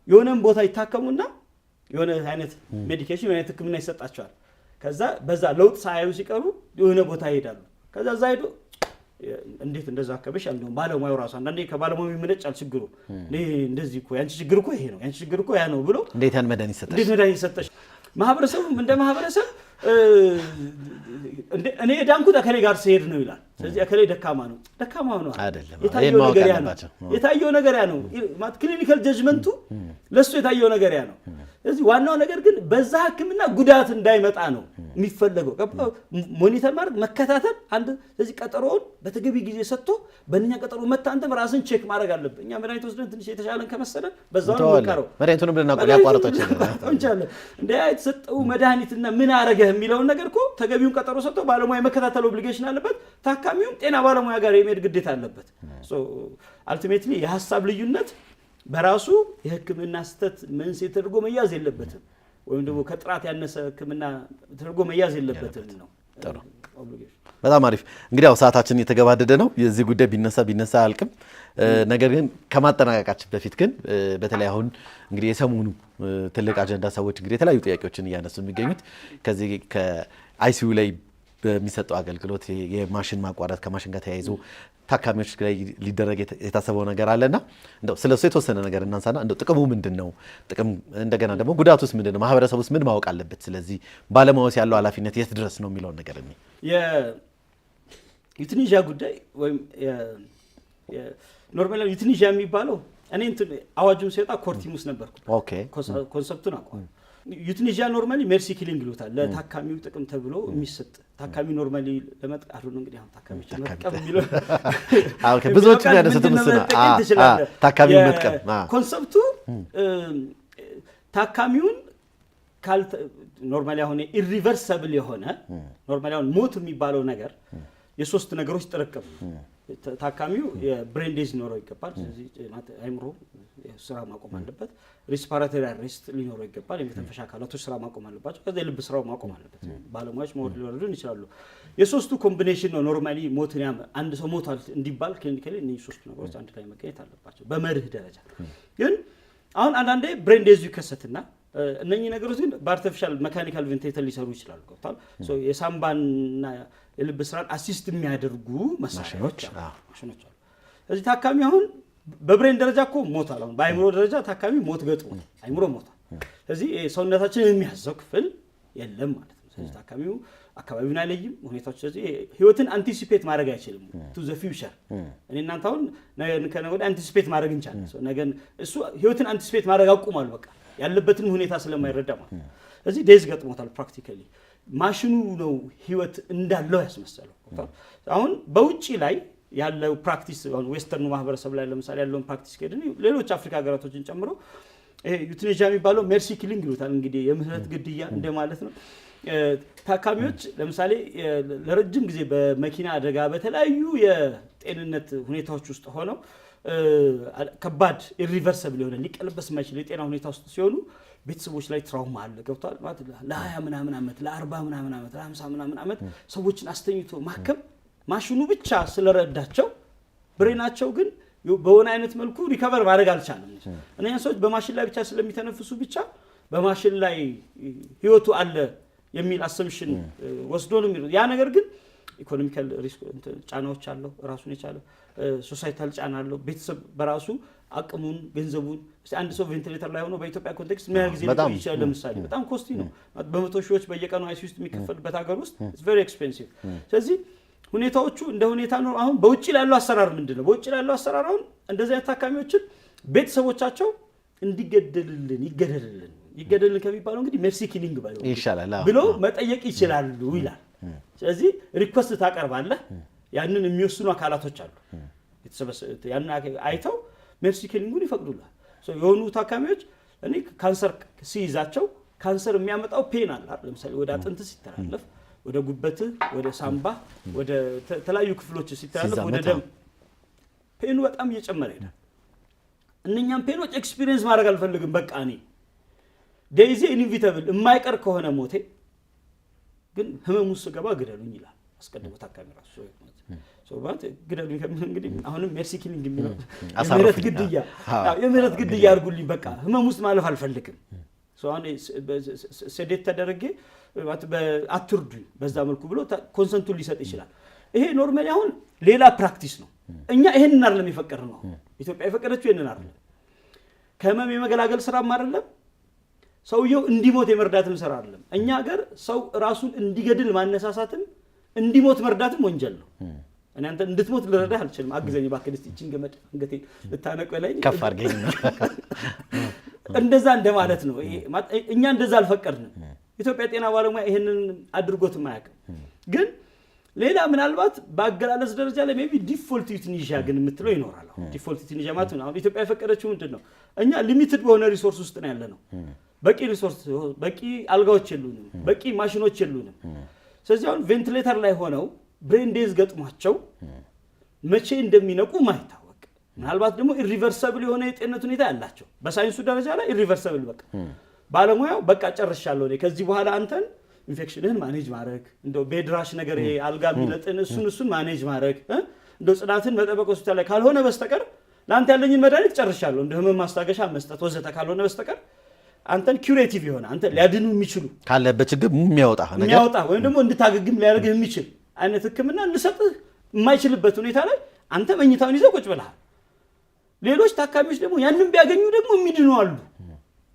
የሆነን ቦታ ይታከሙና የሆነ አይነት ሜዲኬሽን የሆነ ህክምና ይሰጣቸዋል። ከዛ በዛ ለውጥ ሳያዩ ሲቀሩ የሆነ ቦታ ይሄዳሉ። ከዛ እዛ ሄዶ እንዴት እንደዛ አከበሽ አንደው ባለሙያው ራሱ አንዳንዴ ከባለሙያው የሚመነጫል ችግሩ እንደዚህ እኮ ያንቺ ችግር እኮ ይሄ ነው ያንቺ ችግር እኮ ያ ነው ብሎ እንዴት ያን መድኃኒት ሰጠሽ ማህበረሰቡም እንደ ማህበረሰብ እኔ ዳንኩት አከሌ ጋር ሲሄድ ነው ይላል። ስለዚህ አከሌ ደካማ ነው አይደለም። የታየው ነገር ያ ነው ማለት ክሊኒካል ጀጅመንቱ ለሱ የታየው ነገር ያ ነው። ስለዚህ ዋናው ነገር ግን በዛ ህክምና ጉዳት እንዳይመጣ ነው የሚፈለገው። ሞኒተር ማድረግ መከታተል አንድ ስለዚህ ቀጠሮውን በተገቢ ጊዜ ሰጥቶ በእኛ ቀጠሮ መታንተም ራስን ቼክ ማድረግ አለብን። እኛ መድኃኒት ወስደን ትንሽ የተሻለን ከመሰለን በዛው ነው የምንቀረው። መድኃኒቱንም ልናቋርጠው እንችላለን። እንደ የተሰጠው መድኃኒትና ምን አረገህ የሚለውን ነገር እኮ ተገቢውን ቀጠሮ ሰጥቶ ባለሙያ መከታተል ኦብሊጌሽን አለበት። ታካሚውም ጤና ባለሙያ ጋር የመሄድ ግዴታ አለበት። አልቲሜትሊ የሀሳብ ልዩነት በራሱ የህክምና ስህተት መንስኤ ተደርጎ መያዝ የለበትም፣ ወይም ደግሞ ከጥራት ያነሰ ህክምና ተደርጎ መያዝ የለበትም ነው። በጣም አሪፍ። እንግዲህ ያው ሰዓታችን እየተገባደደ ነው። የዚህ ጉዳይ ቢነሳ አያልቅም። ነገር ግን ከማጠናቀቃችን በፊት ግን በተለይ አሁን እንግዲህ የሰሞኑ ትልቅ አጀንዳ ሰዎች እንግዲህ የተለያዩ ጥያቄዎችን እያነሱ የሚገኙት ከዚህ ከአይሲዩ ላይ በሚሰጠው አገልግሎት የማሽን ማቋረጥ ከማሽን ጋር ተያይዞ ታካሚዎች ላይ ሊደረግ የታሰበው ነገር አለና እንደው ስለሱ የተወሰነ ነገር እናንሳና እንደው ጥቅሙ ምንድነው? ጥቅም እንደገና ደግሞ ጉዳቱስ ምንድነው? ማህበረሰቡስ ምን ማወቅ አለበት? ስለዚህ ባለሙያውስ ያለው ኃላፊነት የት ድረስ ነው የሚለው ነገር እኔ የዩትኒዥያ ጉዳይ ወይም ኖርማሊ ዩትኒዥያ የሚባለው እኔ አዋጁን ሲወጣ ኮርቲሙስ ነበርኩ። ኦኬ ኮንሰፕቱን አቋም ዩትኒዥያ ኖርማሊ ሜርሲ ኪሊንግ ይሉታል። ለታካሚው ጥቅም ተብሎ የሚሰጥ ታካሚ ኖርማሊ ለመጥቀም ነው እንግዲህ አሁን ታካሚዎች መጥቀም የሚለው ብዙዎች ያነሱት ምስና ታካሚው መጥቀም ኮንሰፕቱ ታካሚውን ኖርማሊ አሁን ኢሪቨርሰብል የሆነ ኖርማሊ አሁን ሞት የሚባለው ነገር የሶስት ነገሮች ጥርቅም ታካሚው የብሬን ዴዝ ሊኖረው ይገባል። ስለዚህ አይምሮ ስራ ማቆም አለበት። ሪስፓራቶሪ አሬስት ሊኖረው ይገባል። የመተንፈሻ አካላቶች ስራ ማቆም አለባቸው። ከዛ የልብ ስራው ማቆም አለበት። ባለሙያዎች ሞት ሊወርዱን ይችላሉ። የሶስቱ ኮምቢኔሽን ነው ኖርማሊ ሞትን አንድ ሰው ሞቷል እንዲባል ክሊኒካሊ እነዚህ ሶስቱ ነገሮች አንድ ላይ መገኘት አለባቸው በመርህ ደረጃ። ግን አሁን አንዳንዴ ብሬን ዴዙ ይከሰትና እነኚህ ነገሮች ግን በአርቲፊሻል ሜካኒካል ቬንቲሌተር ሊሰሩ ይችላሉ። ገብቷል። የሳምባና የልብ ስራን አሲስት የሚያደርጉ መሳሪያዎች ማሽኖች አሉ። ስለዚህ ታካሚ አሁን በብሬን ደረጃ እኮ ሞቷል። አሁን በአይምሮ ደረጃ ታካሚ ሞት ገጥሞት አይምሮ ሞቷል። ስለዚህ ሰውነታችንን የሚያዘው ክፍል የለም ማለት ነው። ስለዚህ ታካሚው አካባቢውን አይለይም ሁኔታዎች። ስለዚህ ህይወትን አንቲሲፔት ማድረግ አይችልም። ቱ ዘ ፊውቸር እኔ እናንተ አሁን ከነገ ወዲያ አንቲሲፔት ማድረግ እንችላለን። ነገን እሱ ህይወትን አንቲሲፔት ማድረግ አቁሟል። በቃ ያለበትን ሁኔታ ስለማይረዳ ማለት ነው። ስለዚህ ዴዝ ገጥሞታል። ፕራክቲካሊ ማሽኑ ነው ህይወት እንዳለው ያስመሰለው። አሁን በውጪ ላይ ያለው ፕራክቲስ ዌስተርኑ ማህበረሰብ ላይ ለምሳሌ ያለውን ፕራክቲስ ከሄድን ሌሎች አፍሪካ ሀገራቶችን ጨምሮ ይሄ ዩትኒዥያ የሚባለው ሜርሲ ኪሊንግ ይሉታል። እንግዲህ የምህረት ግድያ እንደማለት ነው። ታካሚዎች ለምሳሌ ለረጅም ጊዜ በመኪና አደጋ በተለያዩ የጤንነት ሁኔታዎች ውስጥ ሆነው ከባድ ኢሪቨርሰብል የሆነ ሊቀለበስ የማይችል የጤና ሁኔታ ውስጥ ሲሆኑ ቤተሰቦች ላይ ትራውማ አለ። ገብቷል ማለት ለ20 ምናምን ዓመት ለ40 ምናምን ዓመት ለ50 ምናምን ዓመት ሰዎችን አስተኝቶ ማከም ማሽኑ ብቻ ስለረዳቸው ብሬናቸው ግን በሆነ አይነት መልኩ ሪከቨር ማድረግ አልቻለም። እነኛ ሰዎች በማሽን ላይ ብቻ ስለሚተነፍሱ ብቻ በማሽን ላይ ህይወቱ አለ የሚል አሰምሽን ወስዶ ነው የሚለው። ያ ነገር ግን ኢኮኖሚካል ሪስክ ጫናዎች አለው፣ ራሱን የቻለ ሶሳይታል ጫና አለው። ቤተሰብ በራሱ አቅሙን ገንዘቡን አንድ ሰው ቬንቲሌተር ላይ ሆኖ በኢትዮጵያ ኮንቴክስት ምን ያህል ጊዜ ሊቆይ ይችላል? ለምሳሌ በጣም ኮስቲ ነው። በመቶ ሺዎች በየቀኑ አይሲ ውስጥ የሚከፈልበት ሀገር ውስጥ ኢትስ ቬሪ ኤክስፔንሲቭ። ስለዚህ ሁኔታዎቹ እንደ ሁኔታ ነው። አሁን በውጭ ላለው አሰራር ምንድነው? በውጭ ላለው አሰራር አሁን እንደዚህ አይነት ታካሚዎችን ቤተሰቦቻቸው ይገደልልን ከሚባለው እንግዲህ ሜርሲ ኪሊንግ ይሻላል ብሎ መጠየቅ ይችላሉ ይላል። ስለዚህ ሪኩዌስት ታቀርባለህ። ያንን የሚወስኑ አካላቶች አሉ። ያንን አይተው ሜርሲ ኪሊንጉን ይፈቅዱላል። የሆኑ ታካሚዎች እኔ ካንሰር ሲይዛቸው ካንሰር የሚያመጣው ፔን አለ። ለምሳሌ ወደ አጥንት ሲተላለፍ ወደ ጉበት ወደ ሳምባ ወደ ተለያዩ ክፍሎች ሲተላለፍ ወደ ደም ፔኑ በጣም እየጨመረ ይሄዳል። እነኛም ፔኖች ኤክስፒሪየንስ ማድረግ አልፈልግም። በቃ እኔ ዴይዚ ኢንቪተብል የማይቀር ከሆነ ሞቴ ግን ህመሙ ስገባ ግደሉኝ ይላል አስቀድሞ ታካሚ ራሱ ሶባት ግደሉኝ ከምን እንግዲህ አሁንም ሜርሲ ኪሊንግ የሚለው የምህረት ግድያ አድርጉልኝ በቃ ህመም ውስጥ ማለፍ አልፈልግም። አሁን ሴዴት ተደረገ አትርዱኝ በዛ መልኩ ብሎ ኮንሰንቱን ሊሰጥ ይችላል። ይሄ ኖርማሊ አሁን ሌላ ፕራክቲስ ነው። እኛ ይሄንን አይደለም የፈቀድነው። ኢትዮጵያ የፈቀደችው ይሄንን አይደለም። ከህመም የመገላገል ስራም አይደለም፣ ሰውየው እንዲሞት የመርዳትም ስራ አይደለም። እኛ ሀገር ሰው ራሱን እንዲገድል ማነሳሳትም እንዲሞት መርዳትም ወንጀል ነው። እኔ አንተ እንድትሞት ልረዳህ አልችልም። አግዘኝ እባክህ እስቲ እቺን ገመድ አንገቴ ልታነቀለኝ ከፍ አድርገኝ እንደዛ እንደማለት ነው። እኛ እንደዛ አልፈቀድንም። ኢትዮጵያ ጤና ባለሙያ ይሄንን አድርጎት ማያውቅም። ግን ሌላ ምናልባት በአገላለጽ ደረጃ ላይ ሜቢ ዲፎልት ዩትኒዥያ ግን የምትለው ይኖራል። ዲፎልት ዩትኒዥያ ማለት ነው አሁን ኢትዮጵያ የፈቀደችው ምንድነው? እኛ ሊሚትድ በሆነ ሪሶርስ ውስጥ ነው ያለነው። በቂ ሪሶርስ በቂ አልጋዎች የሉንም፣ በቂ ማሽኖች የሉንም። ስለዚህ አሁን ቬንቲሌተር ላይ ሆነው ብሬን ዴዝ ገጥሟቸው መቼ እንደሚነቁ ማይታወቅ ምናልባት ደግሞ ኢሪቨርሰብል የሆነ የጤንነት ሁኔታ ያላቸው በሳይንሱ ደረጃ ላይ ኢሪቨርሰብል በቃ ባለሙያው በቃ ጨርሻለሁ እኔ ከዚህ በኋላ አንተን ኢንፌክሽንህን ማኔጅ ማድረግ እንደው ቤድራሽ ነገር ይሄ አልጋ የሚለጥን እሱን ማኔጅ ማድረግ እንደው ጽዳትን መጠበቅ ሆስፒታል ላይ ካልሆነ በስተቀር ለአንተ ያለኝን መድኃኒት ጨርሻለሁ እንደ ህመም ማስታገሻ መስጠት ወዘተ ካልሆነ በስተቀር አንተን ኩሬቲቭ ይሆነ አንተ ሊያድኑ የሚችሉ ካለበት ችግር የሚያወጣ ወይም ደግሞ እንድታገግም ሊያደርግህ የሚችል አይነት ህክምና ልሰጥህ የማይችልበት ሁኔታ ላይ አንተ መኝታውን ይዘው ቁጭ ብለሃል። ሌሎች ታካሚዎች ደግሞ ያንን ቢያገኙ ደግሞ የሚድኑ አሉ።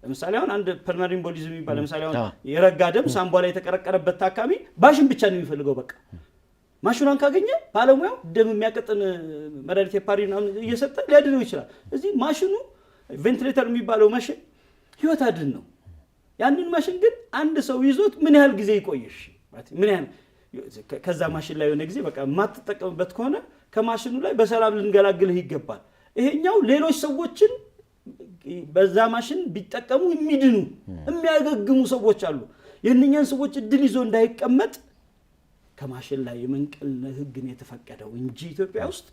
ለምሳሌ አሁን አንድ ፐልሞናሪ ኤምቦሊዝም የሚባል ለምሳሌ አሁን የረጋ ደም ሳምባ ላይ የተቀረቀረበት ታካሚ ማሽን ብቻ ነው የሚፈልገው። በቃ ማሽኗን ካገኘ ባለሙያው ደም የሚያቀጥን መድኃኒት ሄፓሪን እየሰጠ ሊያድነው ይችላል። እዚህ ማሽኑ ቬንቲሌተር የሚባለው ማሽን ህይወት አድን ነው። ያንን ማሽን ግን አንድ ሰው ይዞት ምን ያህል ጊዜ ይቆይሽ? ምን ያህል ከዛ ማሽን ላይ የሆነ ጊዜ በቃ የማትጠቀምበት ከሆነ ከማሽኑ ላይ በሰላም ልንገላግልህ ይገባል። ይሄኛው ሌሎች ሰዎችን በዛ ማሽን ቢጠቀሙ የሚድኑ የሚያገግሙ ሰዎች አሉ። የእነኛን ሰዎች እድል ይዞ እንዳይቀመጥ ከማሽን ላይ የመንቀል ህግን የተፈቀደው እንጂ ኢትዮጵያ ውስጥ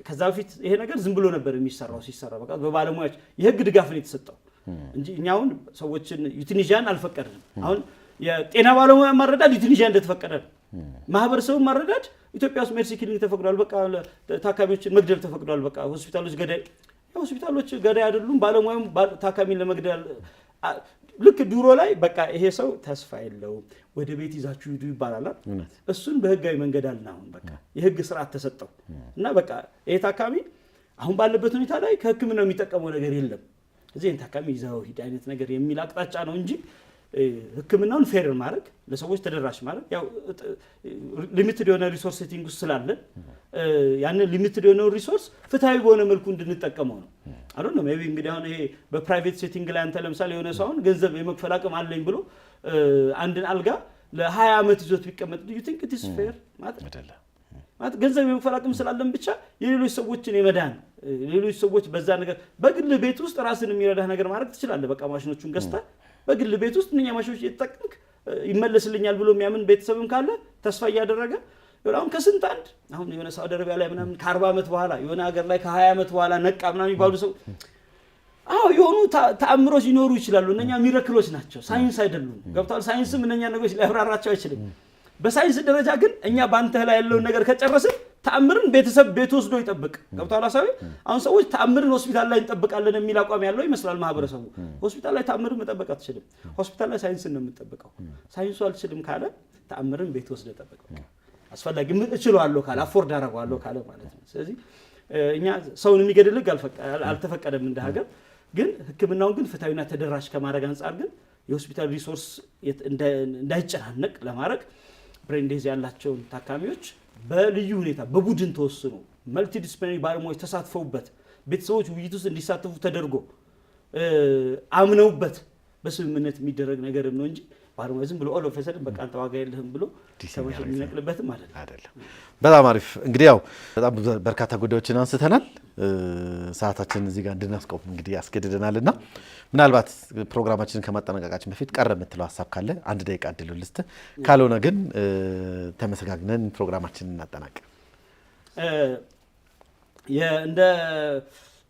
ከዛ በፊት ይሄ ነገር ዝም ብሎ ነበር የሚሰራው። ሲሰራ በቃ በባለሙያዎች የህግ ድጋፍ ነው የተሰጠው እንጂ እኛውን ሰዎችን ዩቲኒዥያን አልፈቀድንም። አሁን የጤና ባለሙያ ማረዳድ ዩቲኒዥያ እንደተፈቀደ ነው። ማህበረሰቡን ማረዳድ ኢትዮጵያ ውስጥ ሜርሲ ክሊኒክ ተፈቅዷል። በቃ ታካሚዎችን መግደል ተፈቅዷል። በቃ ሆስፒታሎች ገዳይ አይደሉም። ባለሙያም ታካሚን ለመግደል ልክ ድሮ ላይ በቃ ይሄ ሰው ተስፋ የለውም ወደ ቤት ይዛችሁ ሂዱ ይባላል። እሱን በህጋዊ መንገድ አልና አሁን በቃ የህግ ስርዓት ተሰጠው እና በቃ ይሄ ታካሚ አሁን ባለበት ሁኔታ ላይ ከህክምናው የሚጠቀመው ነገር የለም። እዚህን ታካሚ ይዛው ሂድ አይነት ነገር የሚል አቅጣጫ ነው እንጂ ህክምናውን ፌር ማድረግ ለሰዎች ተደራሽ ማድረግ ያው ሊሚትድ የሆነ ሪሶርስ ሴቲንግ ውስጥ ስላለን ያንን ሊሚትድ የሆነ ሪሶርስ ፍትሃዊ በሆነ መልኩ እንድንጠቀመው ነው። አይደል ነው ሜቢ እንግዲህ አሁን ይሄ በፕራይቬት ሴቲንግ ላይ አንተ ለምሳሌ የሆነ ሰው አሁን ገንዘብ የመክፈል አቅም አለኝ ብሎ አንድን አልጋ ለ20 ዓመት ይዞት ቢቀመጥ do you think it is fair ማለት ገንዘብ የመክፈል አቅም ስላለን ብቻ የሌሎች ሰዎችን የመዳን ሌሎች ሰዎች በዛ ነገር በግል ቤት ውስጥ ራስን የሚረዳህ ነገር ማድረግ ትችላለህ። በቃ ማሽኖቹን ገዝተህ በግል ቤት ውስጥ እነኛ ማሽኖች እየተጠቀምክ ይመለስልኛል ብሎ የሚያምን ቤተሰብም ካለ ተስፋ እያደረገ አሁን ከስንት አንድ አሁን የሆነ ሳውዲ አረቢያ ላይ ምናምን ከ40 ዓመት በኋላ የሆነ ሀገር ላይ ከ20 ዓመት በኋላ ነቃ ምናምን ይባሉ ሰው የሆኑ ተአምሮች ይኖሩ ይችላሉ። እነኛ ሚራክሎች ናቸው፣ ሳይንስ አይደሉም። ገብቷል? ሳይንስም እነኛ ነገሮች ሊያብራራቸው አይችልም። በሳይንስ ደረጃ ግን እኛ ባንተ ላይ ያለውን ነገር ከጨረስን ተአምርን ቤተሰብ ቤት ወስዶ ይጠብቅ። ገብቷል? አሳቢ አሁን ሰዎች ተአምርን ሆስፒታል ላይ እንጠብቃለን የሚል አቋም ያለው ይመስላል ማህበረሰቡ። ሆስፒታል ላይ ተአምርን መጠበቅ አትችልም። ሆስፒታል ላይ ሳይንስን ነው የምትጠብቀው። ሳይንሱ አልችልም ካለ ተአምርን ቤት ወስዶ ይጠብቅ። አስፈላጊ እችላለሁ ካለ አፎርድ አደርገዋለሁ ካለ ማለት ነው። ስለዚህ እኛ ሰውን የሚገድል ህግ አልተፈቀደም እንደ ሀገር። ግን ህክምናውን ግን ፍትሃዊና ተደራሽ ከማድረግ አንጻር ግን የሆስፒታል ሪሶርስ እንዳይጨናነቅ ለማድረግ ብሬን ዲዝ ያላቸውን ታካሚዎች በልዩ ሁኔታ በቡድን ተወስኖ መልቲ ዲስፕሊናሪ ባለሙያዎች ተሳትፈውበት ቤተሰቦች ውይይት ውስጥ እንዲሳተፉ ተደርጎ አምነውበት በስምምነት የሚደረግ ነገር ነው እንጂ ባለሙያ ዝም ብሎ ኦል ኦፍ ሰደን በቃ አንተ ዋጋ የለህም ብሎ ተመሸ የሚነቅልበትም አይደለም። በጣም አሪፍ። እንግዲህ ያው በጣም በርካታ ጉዳዮችን አንስተናል። ሰዓታችን እዚህ ጋር እንድናስቆም እንግዲህ ያስገድደናልና ምናልባት ፕሮግራማችንን ከማጠናቀቃችን በፊት ቀረ የምትለው ሀሳብ ካለ 1 ደቂቃ እድሉ ልስጥ፣ ካልሆነ ግን ተመሰጋግነን ፕሮግራማችንን እናጠናቅ።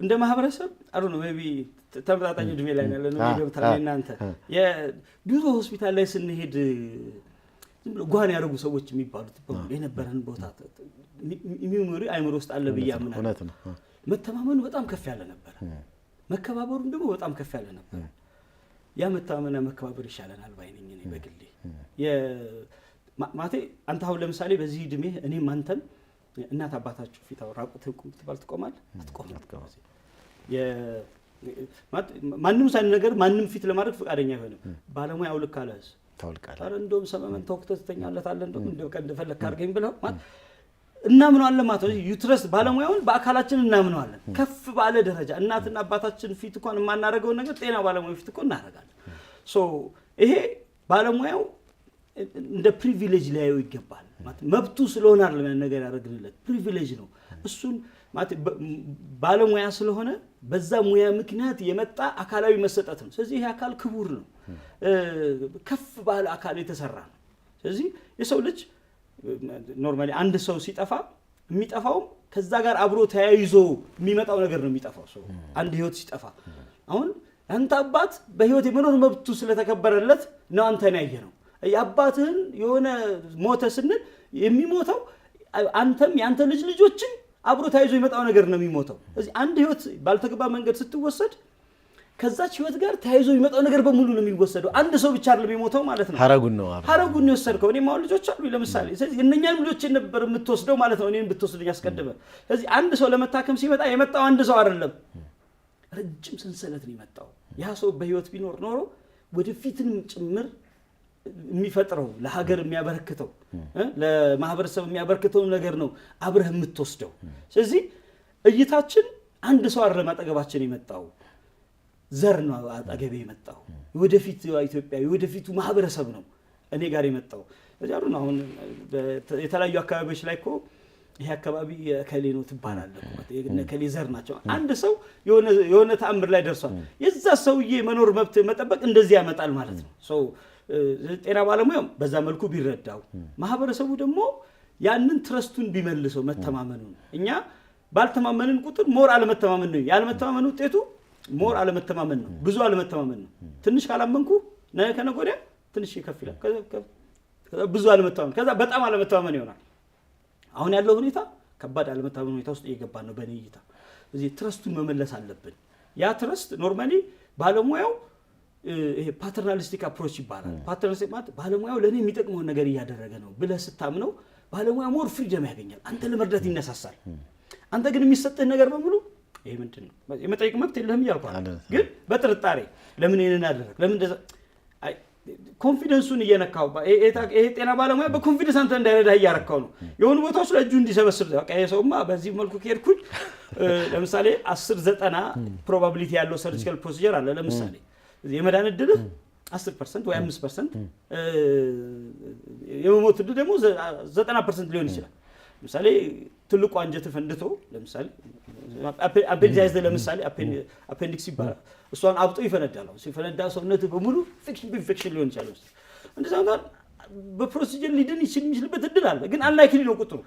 እንደ ማህበረሰብ አሩ ነው ሜቢ ተመጣጣኝ እድሜ ላይ ያለ ነው ዶክተር እናንተ የድሮ ሆስፒታል ላይ ስንሄድ ዝም ብሎ ጓን ያደረጉ ሰዎች የሚባሉት በሙሉ የነበረን ቦታ ሚሞሪ አይምሮ ውስጥ አለ ብዬ አምናለሁ። መተማመኑ በጣም ከፍ ያለ ነበር፣ መከባበሩም ደግሞ በጣም ከፍ ያለ ነበር። ያ መተማመንና መከባበር ይሻለናል ባይነኝ እኔ በግሌ ማቴ አንተ አሁን ለምሳሌ በዚህ እድሜ እኔም አንተም እናት አባታችሁ ፊት አውራቁት ትባል ትቆማለህ አትቆምም። ማንም ሳይን ነገር ማንም ፊት ለማድረግ ፈቃደኛ አይሆንም። ባለሙያ አውልክ አለስ ታውልቃለህ። አረ እንደውም ሰመመን ተወክተህ ትተኛለታለህ እንደው እንደፈለክ አድርገኝ ብለው ማለት እናምነዋለን ማለት ነው። ዩትረስ ባለሙያውን በአካላችን እናምነዋለን። ከፍ ባለ ደረጃ እናትና አባታችን ፊት እንኳን የማናደርገው ነገር ጤና ባለሙያው ፊት እንኳን እናደርጋለን። ሶ ይሄ ባለሙያው እንደ ፕሪቪሌጅ ሊያየው ይገባል ማለት መብቱ ስለሆነ አይደለም ነገር ያደርግልለት ፕሪቪሌጅ ነው። እሱን ማለት ባለሙያ ስለሆነ በዛ ሙያ ምክንያት የመጣ አካላዊ መሰጠት ነው። ስለዚህ ይሄ አካል ክቡር ነው፣ ከፍ ባለ አካል የተሰራ ነው። ስለዚህ የሰው ልጅ ኖርማሊ አንድ ሰው ሲጠፋ የሚጠፋውም ከዛ ጋር አብሮ ተያይዞ የሚመጣው ነገር ነው የሚጠፋው። ሰው አንድ ህይወት ሲጠፋ አሁን አንተ አባት በህይወት የመኖር መብቱ ስለተከበረለት ነው አንተን ያየነው። የአባትህን የሆነ ሞተ ስንል የሚሞተው አንተም ያንተ ልጆችን አብሮ ተያይዞ የመጣው ነገር ነው የሚሞተው። ስለዚህ አንድ ህይወት ባልተገባ መንገድ ስትወሰድ ከዛች ህይወት ጋር ተያይዞ የሚመጣው ነገር በሙሉ ነው የሚወሰደው አንድ ሰው ብቻ አይደለም የሚሞተው ማለት ነው ሐረጉን ነው የወሰድከው እኔ ማው ልጆች አሉ ለምሳሌ ስለዚህ እነኛን ልጆች ነበር የምትወስደው ማለት ነው እኔን ብትወስደኝ ያስቀድመ ስለዚህ አንድ ሰው ለመታከም ሲመጣ የመጣው አንድ ሰው አይደለም ረጅም ሰንሰለት ነው የመጣው ያ ሰው በህይወት ቢኖር ኖሮ ወደፊትንም ጭምር የሚፈጥረው ለሀገር የሚያበረክተው ለማህበረሰብ የሚያበረክተው ነገር ነው አብረህ የምትወስደው ስለዚህ እይታችን አንድ ሰው አይደለም አጠገባችን የመጣው ዘር ነው አጠገቤ የመጣው ወደፊት ኢትዮጵያ ወደፊቱ ማህበረሰብ ነው እኔ ጋር የመጣው ስለዚህ አሁን የተለያዩ አካባቢዎች ላይ እኮ ይሄ አካባቢ የከሌ ነው ትባላለህ ከሌ ዘር ናቸው አንድ ሰው የሆነ ተአምር ላይ ደርሷል የዛ ሰውዬ መኖር መብት መጠበቅ እንደዚህ ያመጣል ማለት ነው ሰው ጤና ባለሙያው በዛ መልኩ ቢረዳው ማህበረሰቡ ደግሞ ያንን ትረስቱን ቢመልሰው መተማመኑን እኛ ባልተማመንን ቁጥር ሞር አለመተማመን ነው ያለመተማመን ውጤቱ ሞር አለመተማመን ነው ብዙ አለመተማመን ነው ትንሽ ካላመንኩ ከነገ ወዲያ ትንሽ ይከፍላል ብዙ አለመተማመን ከዛ በጣም አለመተማመን ይሆናል አሁን ያለው ሁኔታ ከባድ አለመተማመን ሁኔታ ውስጥ እየገባ ነው በኔ እይታ እዚህ ትረስቱን መመለስ አለብን ያ ትረስት ኖርማሊ ባለሙያው ይሄ ፓተርናሊስቲክ አፕሮች ይባላል ፓተርናሊስቲክ ማለት ባለሙያው ለኔ የሚጠቅመው ነገር እያደረገ ነው ብለ ስታምነው ባለሙያው ሞር ፍሪደም ያገኛል አንተ ለመርዳት ይነሳሳል አንተ ግን የሚሰጥህ ነገር በሙሉ ይሄ ምንድነው የመጠየቅ መብት የለህም ይያልኳል ግን በጥርጣሬ ለምን ይሄንን አደረክ ለምን እንደዛ አይ ኮንፊደንሱን እየነካው ይሄ ጤና ባለሙያ በኮንፊደንስ አንተ እንዳይረዳህ እያረካው ነው የሆኑ ቦታዎች ላይ እጁ እንዲሰበስብ በቃ ይሄ ሰውማ በዚህ መልኩ ከሄድኩኝ ለምሳሌ 10-90 ፕሮባቢሊቲ ያለው ሰርጂካል ፕሮሲጀር አለ ለምሳሌ የመዳን እድል 10% ወይ 5% የመሞት እድል ደግሞ 90% ሊሆን ይችላል ለምሳሌ ትልቁ አንጀት ፈንድቶ ለምሳሌ አፔንዲክስ ለምሳሌ አፔንዲክስ ይባላል እሷን አብጦ ይፈነዳል ሲፈነዳ ሰውነት በሙሉ ኢንፌክሽን ሊሆን ይችላል እንደዛው ጋር በፕሮሲጀር ሊድን የሚችልበት እድል አለ ግን አንላይክሊ ነው ቁጥሩ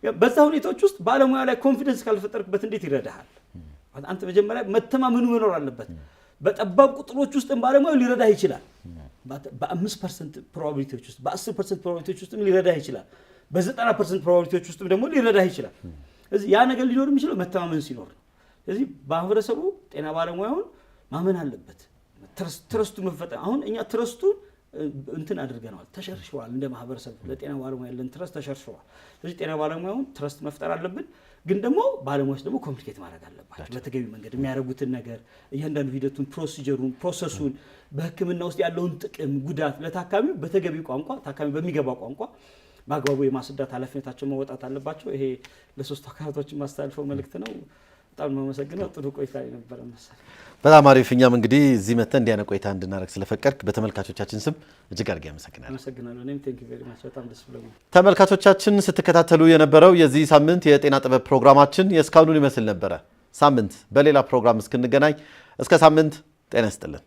በዛ ሁኔታዎች ውስጥ ባለሙያ ላይ ኮንፊደንስ ካልፈጠርክበት እንዴት ይረዳሃል አንተ መጀመሪያ መተማመኑ መኖር አለበት በጠባብ ቁጥሮች ውስጥ ባለሙያው ሊረዳህ ይችላል በ5% ፕሮባቢሊቲዎች ውስጥ በ10% ፕሮባቢሊቲዎች ውስጥ ሊረዳህ ይችላል በ90% ፕሮባቢሊቲዎች ውስጥ ደግሞ ሊረዳህ ይችላል ስለዚህ ያ ነገር ሊኖር የሚችለው መተማመን ሲኖር ነው ስለዚህ ማህበረሰቡ ጤና ባለሙያውን ማመን አለበት ትረስቱ መፈጠር አሁን እኛ ትረስቱን እንትን አድርገናል ተሸርሽዋል እንደ ማህበረሰብ ለጤና ባለሙያ ያለን ትረስት ተሸርሽዋል ስለዚህ ጤና ባለሙያውን ትረስት መፍጠር አለብን ግን ደግሞ ባለሙያዎች ደግሞ ኮሚኒኬት ማድረግ አለባቸው በተገቢ መንገድ የሚያደርጉትን ነገር እያንዳንዱ ሂደቱን ፕሮሲጀሩን ፕሮሰሱን በህክምና ውስጥ ያለውን ጥቅም ጉዳት ለታካሚው በተገቢ ቋንቋ ታካሚ በሚገባው ቋንቋ በአግባቡ የማስረዳት ኃላፊነታቸውን መወጣት አለባቸው ይሄ ለሶስት አካላቶች ማስተላለፈው መልእክት ነው በጣም መሰግናለሁ ጥሩ ቆይታ ነበር መሰለኝ በጣም አሪፍ እኛም እንግዲህ እዚህ መተን እንዲያነ ቆይታ እንድናደርግ ስለፈቀድክ በተመልካቾቻችን ስም እጅግ አድርጌ አመሰግናለሁ እኔም ቴንክ ዩ ቬሪ ማች በጣም ደስ ብሎኛል ተመልካቾቻችን ስትከታተሉ የነበረው የዚህ ሳምንት የጤና ጥበብ ፕሮግራማችን የስካውኑን ይመስል ነበር ሳምንት በሌላ ፕሮግራም እስክንገናኝ እስከ ሳምንት ጤና ይስጥልን